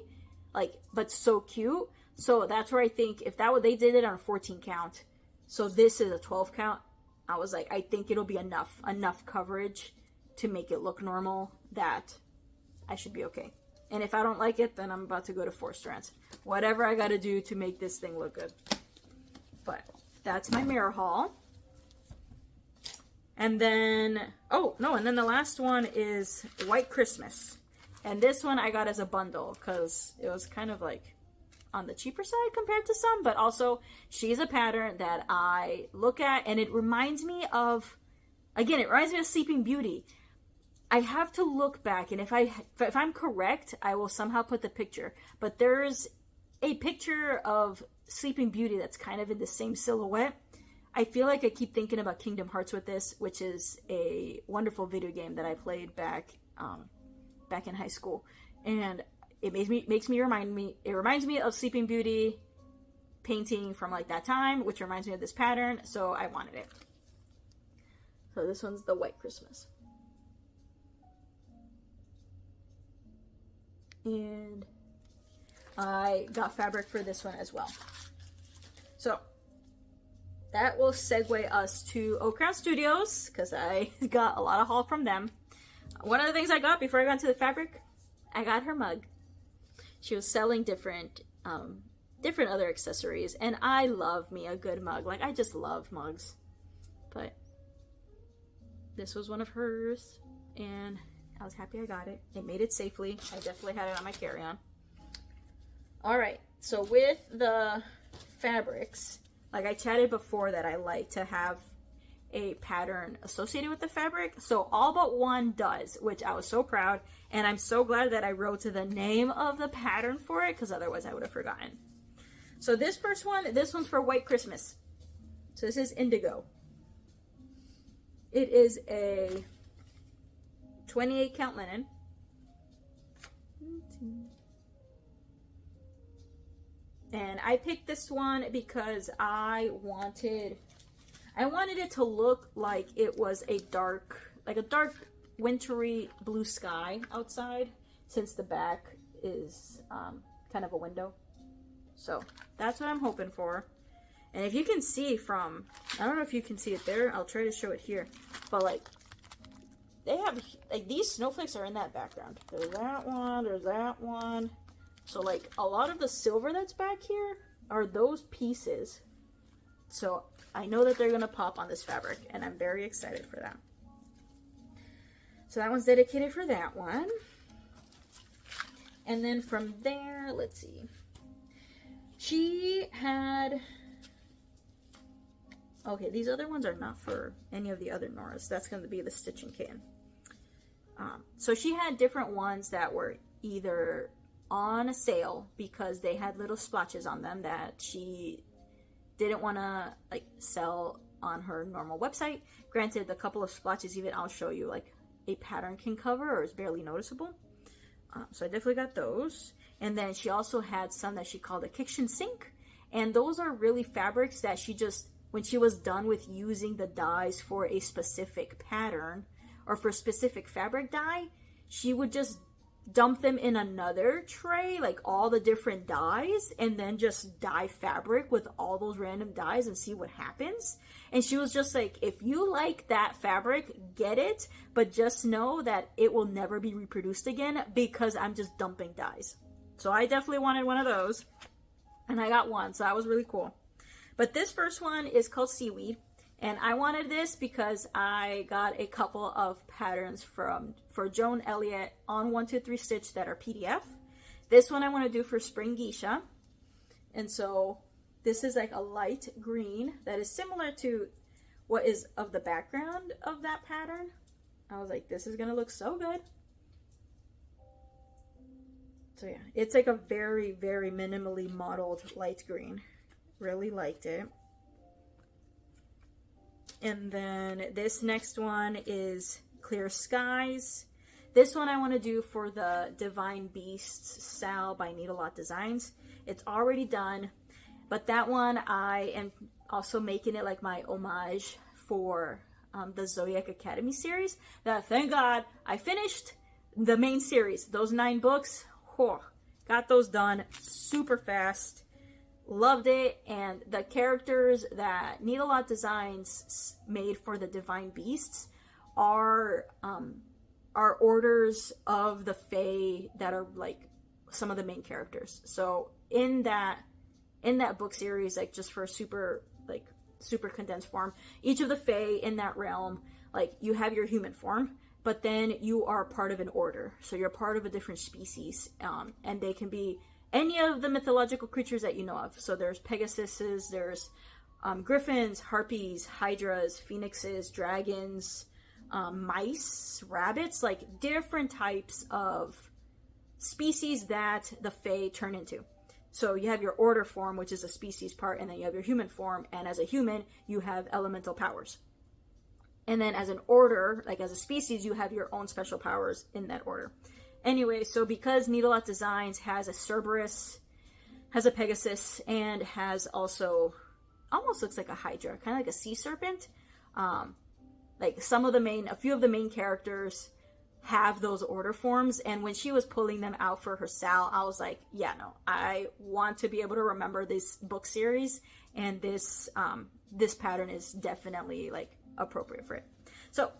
like, but so cute. So that's where I think if they did it on a 14 count, so this is a 12 count, I was like, I think it'll be enough coverage to make it look normal that I should be okay. And if I don't like it, then I'm about to go to 4 strands. Whatever I gotta do to make this thing look good. But that's my mirror haul. And then, and then the last one is White Christmas. And this one I got as a bundle because it was kind of like on the cheaper side compared to some, but also she's a pattern that I look at and it reminds me of Sleeping Beauty. I have to look back and if I'm correct, I will somehow put the picture, but there's a picture of Sleeping Beauty that's kind of in the same silhouette. I feel like I keep thinking about Kingdom Hearts with this, which is a wonderful video game that I played back in high school, and it reminds me of Sleeping Beauty painting from like that time, which reminds me of this pattern, so I wanted it. So this one's the White Christmas. And I got fabric for this one as well. So that will segue us to Oak Crown Studios, because I got a lot of haul from them. One of the things I got before I got into the fabric, I got her mug. She was selling different other accessories, and I love me a good mug. Like, I just love mugs. But this was one of hers, and I was happy I got it. It made it safely. I definitely had it on my carry-on. Alright, so with the fabrics, like I chatted before that I like to have a pattern associated with the fabric. So all but one does, which I was so proud. And I'm so glad that I wrote to the name of the pattern for it, because otherwise I would have forgotten. So this first one, this one's for White Christmas. So this is Indigo. It is a 28 count linen. And I picked this one because I wanted it to look like it was a dark wintry blue sky outside, since the back is kind of a window. So that's what I'm hoping for. And if you can see from, I don't know if you can see it there, I'll try to show it here, but like, they have, like, these snowflakes are in that background. There's that one, there's that one. So like, a lot of the silver that's back here are those pieces. So I know that they're going to pop on this fabric, and I'm very excited for that. So that one's dedicated for that one. And then from there, let's see. She had... Okay, these other ones are not for any of the other Noras. That's going to be the stitching kit. So she had different ones that were either on sale because they had little splotches on them that she didn't want to like sell on her normal website. Granted, a couple of splotches, even I'll show you, like a pattern can cover or is barely noticeable. So I definitely got those. And then she also had some that she called a kitchen sink. And those are really fabrics that she just, when she was done with using the dyes for a specific pattern or for a specific fabric dye, she would just dump them in another tray, like all the different dyes, and then just dye fabric with all those random dyes and see what happens. And she was just like, if you like that fabric, get it, but just know that it will never be reproduced again because I'm just dumping dyes. So I definitely wanted one of those, and I got one, so that was really cool. But this first one is called Seaweed, and I wanted this because I got a couple of patterns for Joan Elliott on 123 Stitch that are PDF. This one I want to do for Spring Geisha. And so this is like a light green that is similar to what is of the background of that pattern. I was like, this is going to look so good. So yeah, it's like a very, very minimally modeled light green. Really liked it. And then this next one is Clear Skies. This one I want to do for the Divine Beasts Sal by Needle-Lot Designs. It's already done, but that one I am also making it like my homage for the Zodiac Academy series. That, thank God, I finished the main series. Those 9 books, got those done super fast. Loved it. And the characters that Needle-Lot Designs made for the Divine Beasts are orders of the Fae that are like some of the main characters. So in that book series, like just for super condensed form, each of the Fae in that realm, like you have your human form, but then you are part of an order. So you're part of a different species, and they can be any of the mythological creatures that you know of. So there's Pegasuses, there's griffins, harpies, hydras, phoenixes, dragons, mice, rabbits, like different types of species that the Fae turn into. So you have your order form, which is a species part, and then you have your human form, and as a human, you have elemental powers. And then as an order, like as a species, you have your own special powers in that order. Anyway, so because Needle-Lot Designs has a Cerberus, has a Pegasus, and has also, almost looks like a Hydra, kind of like a sea serpent, like a few of the main characters have those order forms, and when she was pulling them out for her Sal, I was like, yeah, no, I want to be able to remember this book series, and this pattern is definitely like appropriate for it. So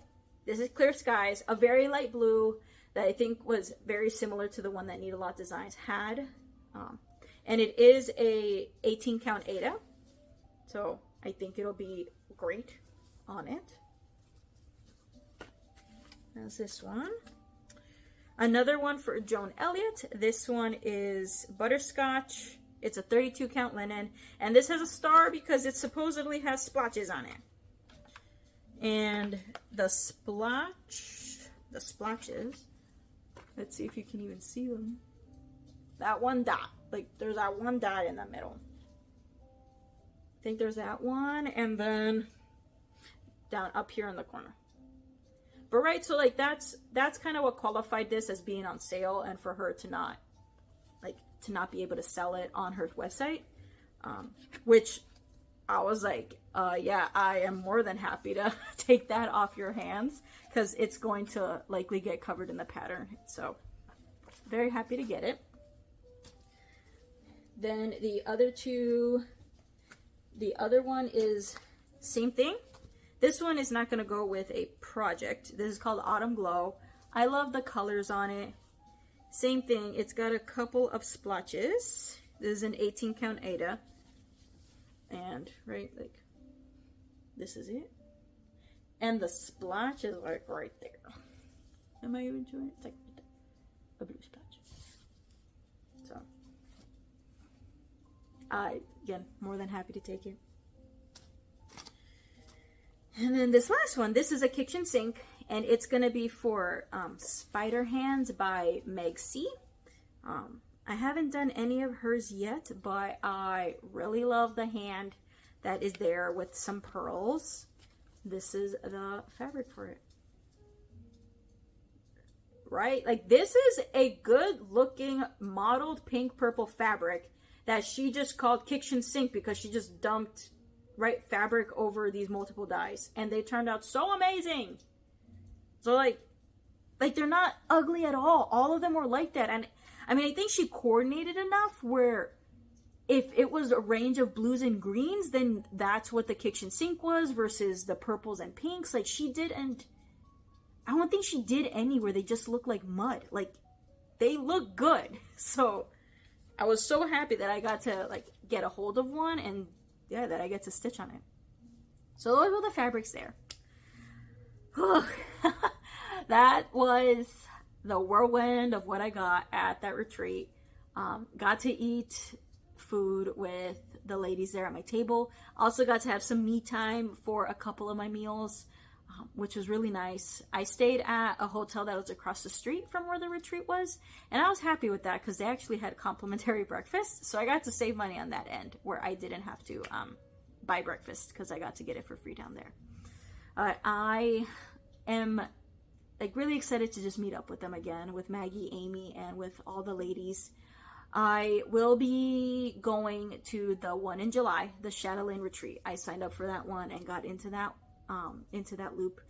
this is Clear Skies, a very light blue that I think was very similar to the one that Need a Lot Designs had, and it is a 18 count Aida, so I think it'll be great on it. That's this one. Another one for Joan Elliott. This one is Butterscotch. It's a 32 count linen. And this has a star because it supposedly has splotches on it. And the splotches, let's see if you can even see them. That one dot. Like, there's that one dot in the middle. I think there's that one. And then down up here in the corner. But right, so like that's kind of what qualified this as being on sale, and for her to not be able to sell it on her website, which I was like, yeah, I am more than happy to take that off your hands, because it's going to likely get covered in the pattern. So very happy to get it. Then the other one is same thing. This one is not going to go with a project. This is called Autumn Glow. I love the colors on it. Same thing. It's got a couple of splotches. This is an 18 count Aida. And, right, like, this is it. And the splotch is like right there. Am I even showing it? It's like a blue splotch. So, again, more than happy to take it. And then this last one, this is a kitchen sink, and it's going to be for Spider Hands by Meg C. I haven't done any of hers yet, but I really love the hand that is there with some pearls. This is the fabric for it. Right? Like, this is a good looking mottled pink purple fabric that she just called kitchen sink because she just dumped fabric over these multiple dyes, and they turned out so amazing. So like they're not ugly at all. All of them were like that. And I mean, I think she coordinated enough where if it was a range of blues and greens, then that's what the kitchen sink was versus the purples and pinks. Like, she didn't, I don't think she did any where they just look like mud. Like, they look good. So I was so happy that I got to like get a hold of one, and yeah, that I get to stitch on it. So those were the fabrics there. That was the whirlwind of what I got at that retreat. Got to eat food with the ladies there at my table. Also got to have some me time for a couple of my meals, which was really nice. I stayed at a hotel that was across the street from where the retreat was, and I was happy with that because they actually had complimentary breakfast, so I got to save money on that end where I didn't have to buy breakfast because I got to get it for free down there. I am like really excited to just meet up with them again, with Maggie, Amy, and with all the ladies. I will be going to the one in July, the Chatelaine retreat. I signed up for that one and got into that loop.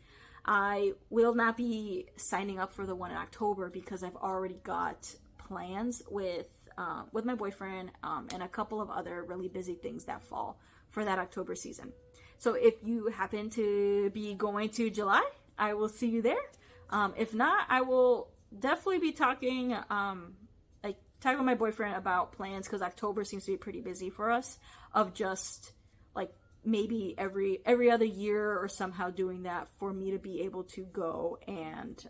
I will not be signing up for the one in October because I've already got plans with my boyfriend and a couple of other really busy things that fall for that October season. So if you happen to be going to July, I will see you there. If not, I will definitely be talking with my boyfriend about plans, because October seems to be pretty busy for us, of just like maybe every other year or somehow doing that for me to be able to go and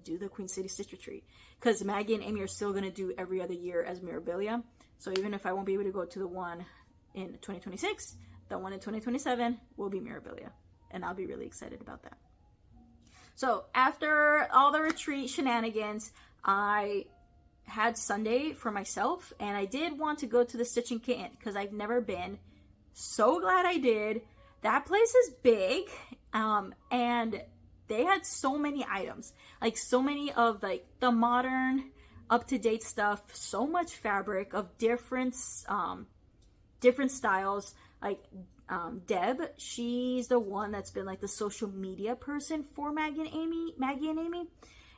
do the Queen City Stitch Retreat, because Maggie and Amy are still going to do every other year as Mirabilia. So even if I won't be able to go to the one in 2026, the one in 2027 will be Mirabilia, and I'll be really excited about that. So after all the retreat shenanigans, I had Sunday for myself, and I did want to go to the Stitching Kitten because I've never been. So glad I did. That place is big, and they had so many items, like so many of like the modern, up-to-date stuff, so much fabric of different styles, like Deb, she's the one that's been like the social media person for Maggie and Amy.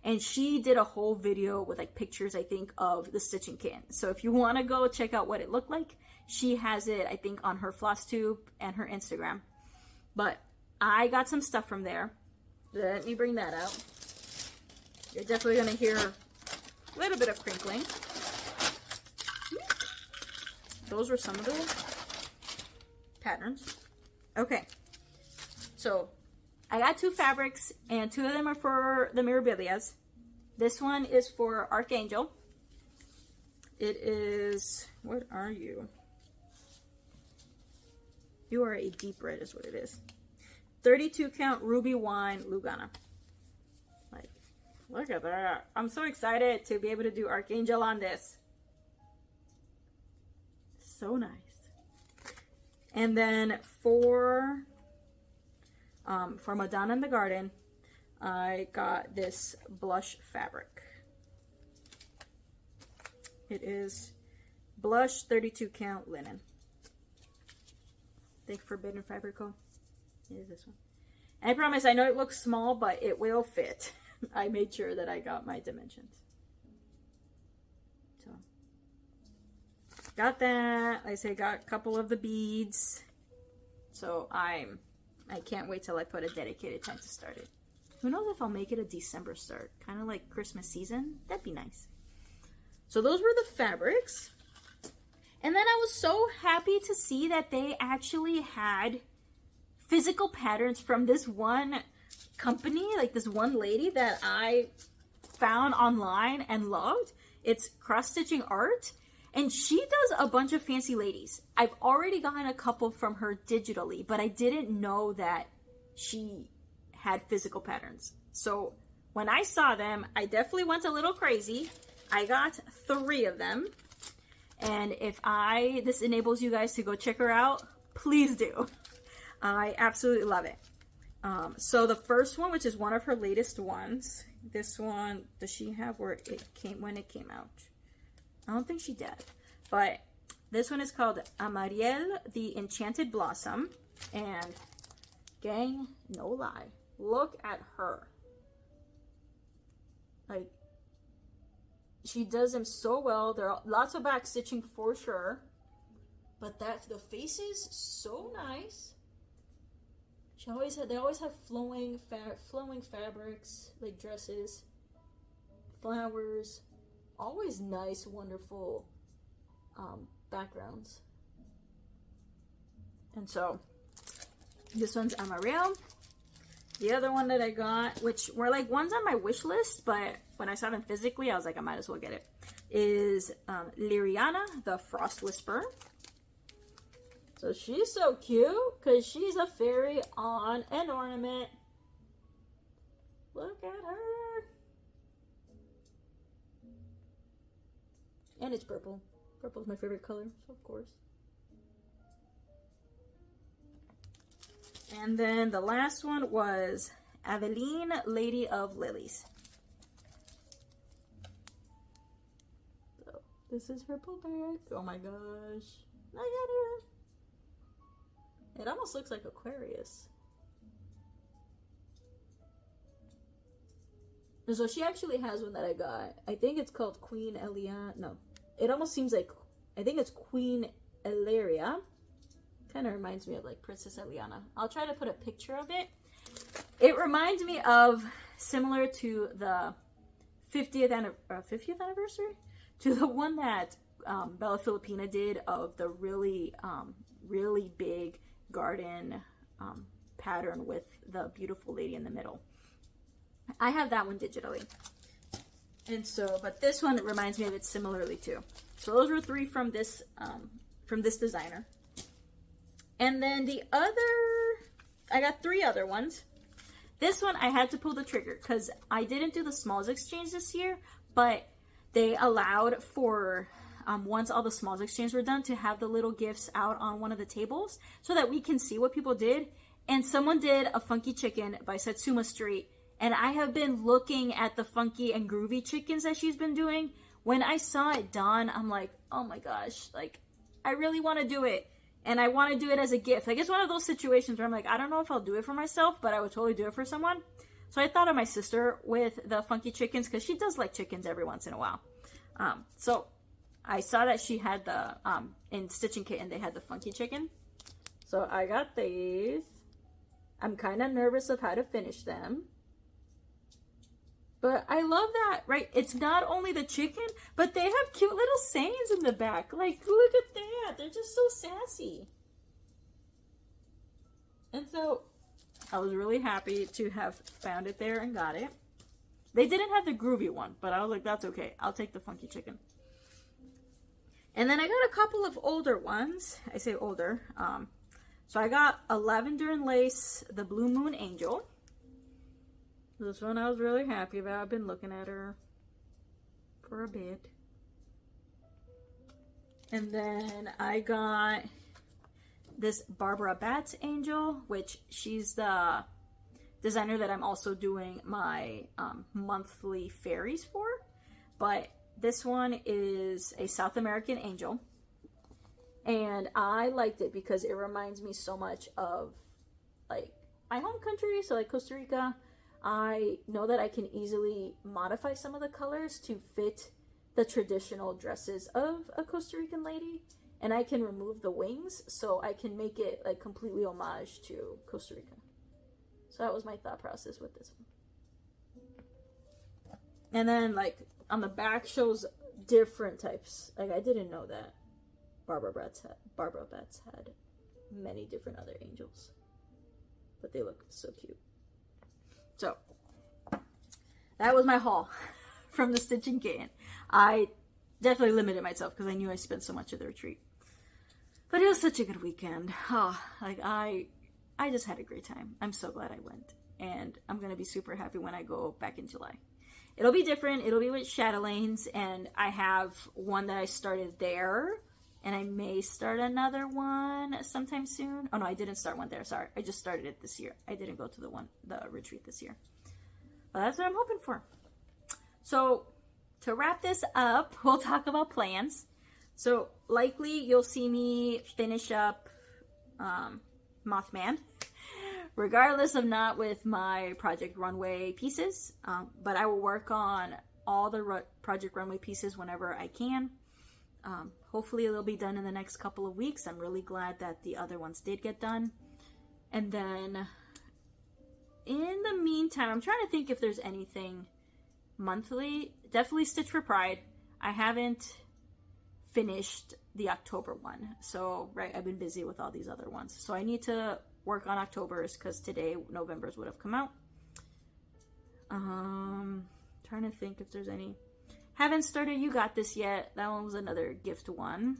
And she did a whole video with like pictures, I think, of the stitching kit. So if you want to go check out what it looked like, she has it, I think, on her Flosstube and her Instagram. But I got some stuff from there. Let me bring that out. You're definitely going to hear a little bit of crinkling. Those were some of the patterns. Okay, so I got 2 fabrics, and 2 of them are for the Mirabilias. This one is for Archangel. It is, what are you? You are a deep red is what it is. 32 count Ruby Wine Lugana. Like, look at that. I'm so excited to be able to do Archangel on this. So nice. And then for Madonna in the Garden, I got this blush fabric. It is blush 32 count linen. I think Forbidden Fabric Co. It is this one. And I promise, I know it looks small, but it will fit. I made sure that I got my dimensions. So, got that. Like I say, got a couple of the beads. So I can't wait till I put a dedicated time to start it. Who knows if I'll make it a December start? Kind of like Christmas season. That'd be nice. So those were the fabrics. And then I was so happy to see that they actually had physical patterns from this one company, like this one lady that I found online and loved. It's Cross Stitching Art. And she does a bunch of fancy ladies. I've already gotten a couple from her digitally, but I didn't know that she had physical patterns. So when I saw them, I definitely went a little crazy. I got 3 of them. And if this enables you guys to go check her out, please do. I absolutely love it. So the first one, which is one of her latest ones, this one, does she have where it came, when it came out? I don't think she did. But this one is called Amariel, the Enchanted Blossom. And gang, no lie, look at her. Like, she does them so well. There are lots of back stitching for sure. But the face is so nice. They always have flowing fabrics, like dresses, flowers. Always nice, wonderful backgrounds. And so this one's Amarel. The other one that I got, which were like ones on my wish list, but when I saw them physically, I was like, I might as well get it, is Liriana, the Frost Whisperer. So she's so cute because she's a fairy on an ornament. Look at her. And it's purple. Purple is my favorite color, so of course. And then the last one was Aveline, Lady of Lilies. So this is her pullback. Oh my gosh. Look at her. It almost looks like Aquarius. So she actually has one that I got. I think it's called Queen Elia. No, it almost seems like, I think it's Queen Ilaria. Kind of reminds me of like Princess Eliana. I'll try to put a picture of it. It reminds me of, similar to the 50th anniversary, to the one that Bella Filipina did of the really big garden pattern with the beautiful lady in the middle. I have that one digitally. And so, but this one reminds me of it similarly too. So those were 3 from this designer. And then the other, I got 3 other ones. This one I had to pull the trigger because I didn't do the smalls exchange this year, but they allowed for, once all the smalls exchange were done, to have the little gifts out on one of the tables so that we can see what people did. And someone did a funky chicken by Satsuma Street. And I have been looking at the funky and groovy chickens that she's been doing. When I saw it done, I'm like, oh my gosh, like, I really want to do it. And I want to do it as a gift. Like, it's one of those situations where I'm like, I don't know if I'll do it for myself, but I would totally do it for someone. So I thought of my sister with the funky chickens, because she does like chickens every once in a while. So I saw that she had the, in Stitching Kitten, they had the funky chicken. So I got these. I'm kind of nervous of how to finish them. But I love that, right? It's not only the chicken, but they have cute little sayings in the back. Like, look at that. They're just so sassy. And so I was really happy to have found it there and got it. They didn't have the groovy one, but I was like, that's okay. I'll take the funky chicken. And then I got a couple of older ones. I say older. So I got a Lavender and Lace, the Blue Moon Angel. This one I was really happy about. I've been looking at her for a bit. And then I got this Barbara Batts Angel, which she's the designer that I'm also doing my monthly fairies for. But this one is a South American angel. And I liked it because it reminds me so much of like my home country, so like Costa Rica. I know that I can easily modify some of the colors to fit the traditional dresses of a Costa Rican lady. And I can remove the wings, so I can make it like completely homage to Costa Rica. So that was my thought process with this one. And then like on the back shows different types. Like I didn't know that Barbara Batts had many different other angels. But they look so cute. So, that was my haul from the Stitching Kitten. I definitely limited myself because I knew I spent so much of the retreat. But it was such a good weekend. Oh, like I just had a great time. I'm so glad I went. And I'm going to be super happy when I go back in July. It'll be different. It'll be with Chatelaines. And I have one that I started there. And I may start another one sometime soon. Oh no, I didn't start one there. Sorry, I just started it this year. I didn't go to the retreat this year. But that's what I'm hoping for. So to wrap this up, we'll talk about plans. So likely you'll see me finish up Mothman, regardless of not with my Project Runway pieces. But I will work on all the Project Runway pieces whenever I can. Hopefully it'll be done in the next couple of weeks. I'm really glad that the other ones did get done. And then in the meantime, I'm trying to think if there's anything monthly. Definitely Stitch for Pride. I haven't finished the October one. So, right, I've been busy with all these other ones. So I need to work on October's because today November's would have come out. Trying to think if there's any. Haven't started You Got This yet. That one was another gift one.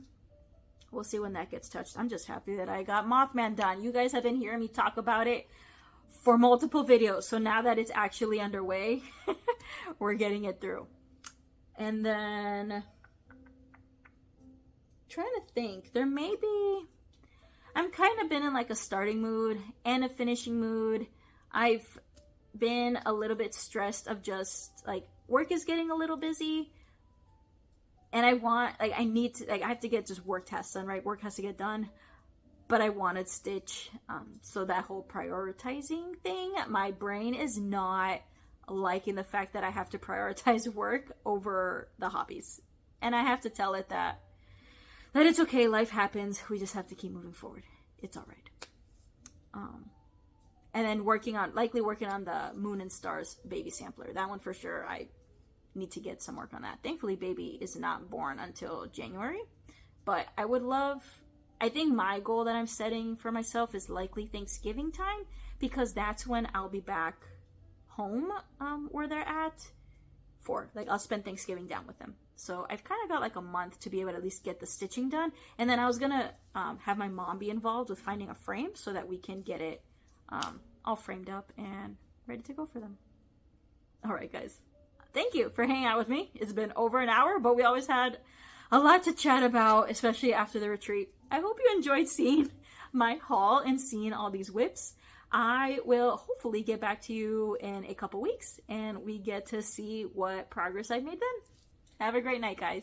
We'll see when that gets touched. I'm just happy that I got Mothman done. You guys have been hearing me talk about it for multiple videos. So now that it's actually underway, we're getting it through. And then, trying to think. There may be... I'm kind of been in like a starting mood and a finishing mood. I've been a little bit stressed of just like... Work is getting a little busy, and I need to, I have to get just work tasks done, right? Work has to get done, but I wanted Stitch, so that whole prioritizing thing, my brain is not liking the fact that I have to prioritize work over the hobbies, and I have to tell it that it's okay, life happens, we just have to keep moving forward, it's all right. And then likely working on the Moon and Stars baby sampler. That one for sure, I need to get some work on that. Thankfully, baby is not born until January. But I think my goal that I'm setting for myself is likely Thanksgiving time. Because that's when I'll be back home where they're at. I'll spend Thanksgiving down with them. So I've kind of got like a month to be able to at least get the stitching done. And then I was going to have my mom be involved with finding a frame so that we can get it all framed up and ready to go for them. All right, guys. Thank you for hanging out with me. It's been over an hour, but we always had a lot to chat about, especially after the retreat. I hope you enjoyed seeing my haul and seeing all these WIPs. I will hopefully get back to you in a couple weeks, and we get to see what progress I've made then. Have a great night, guys.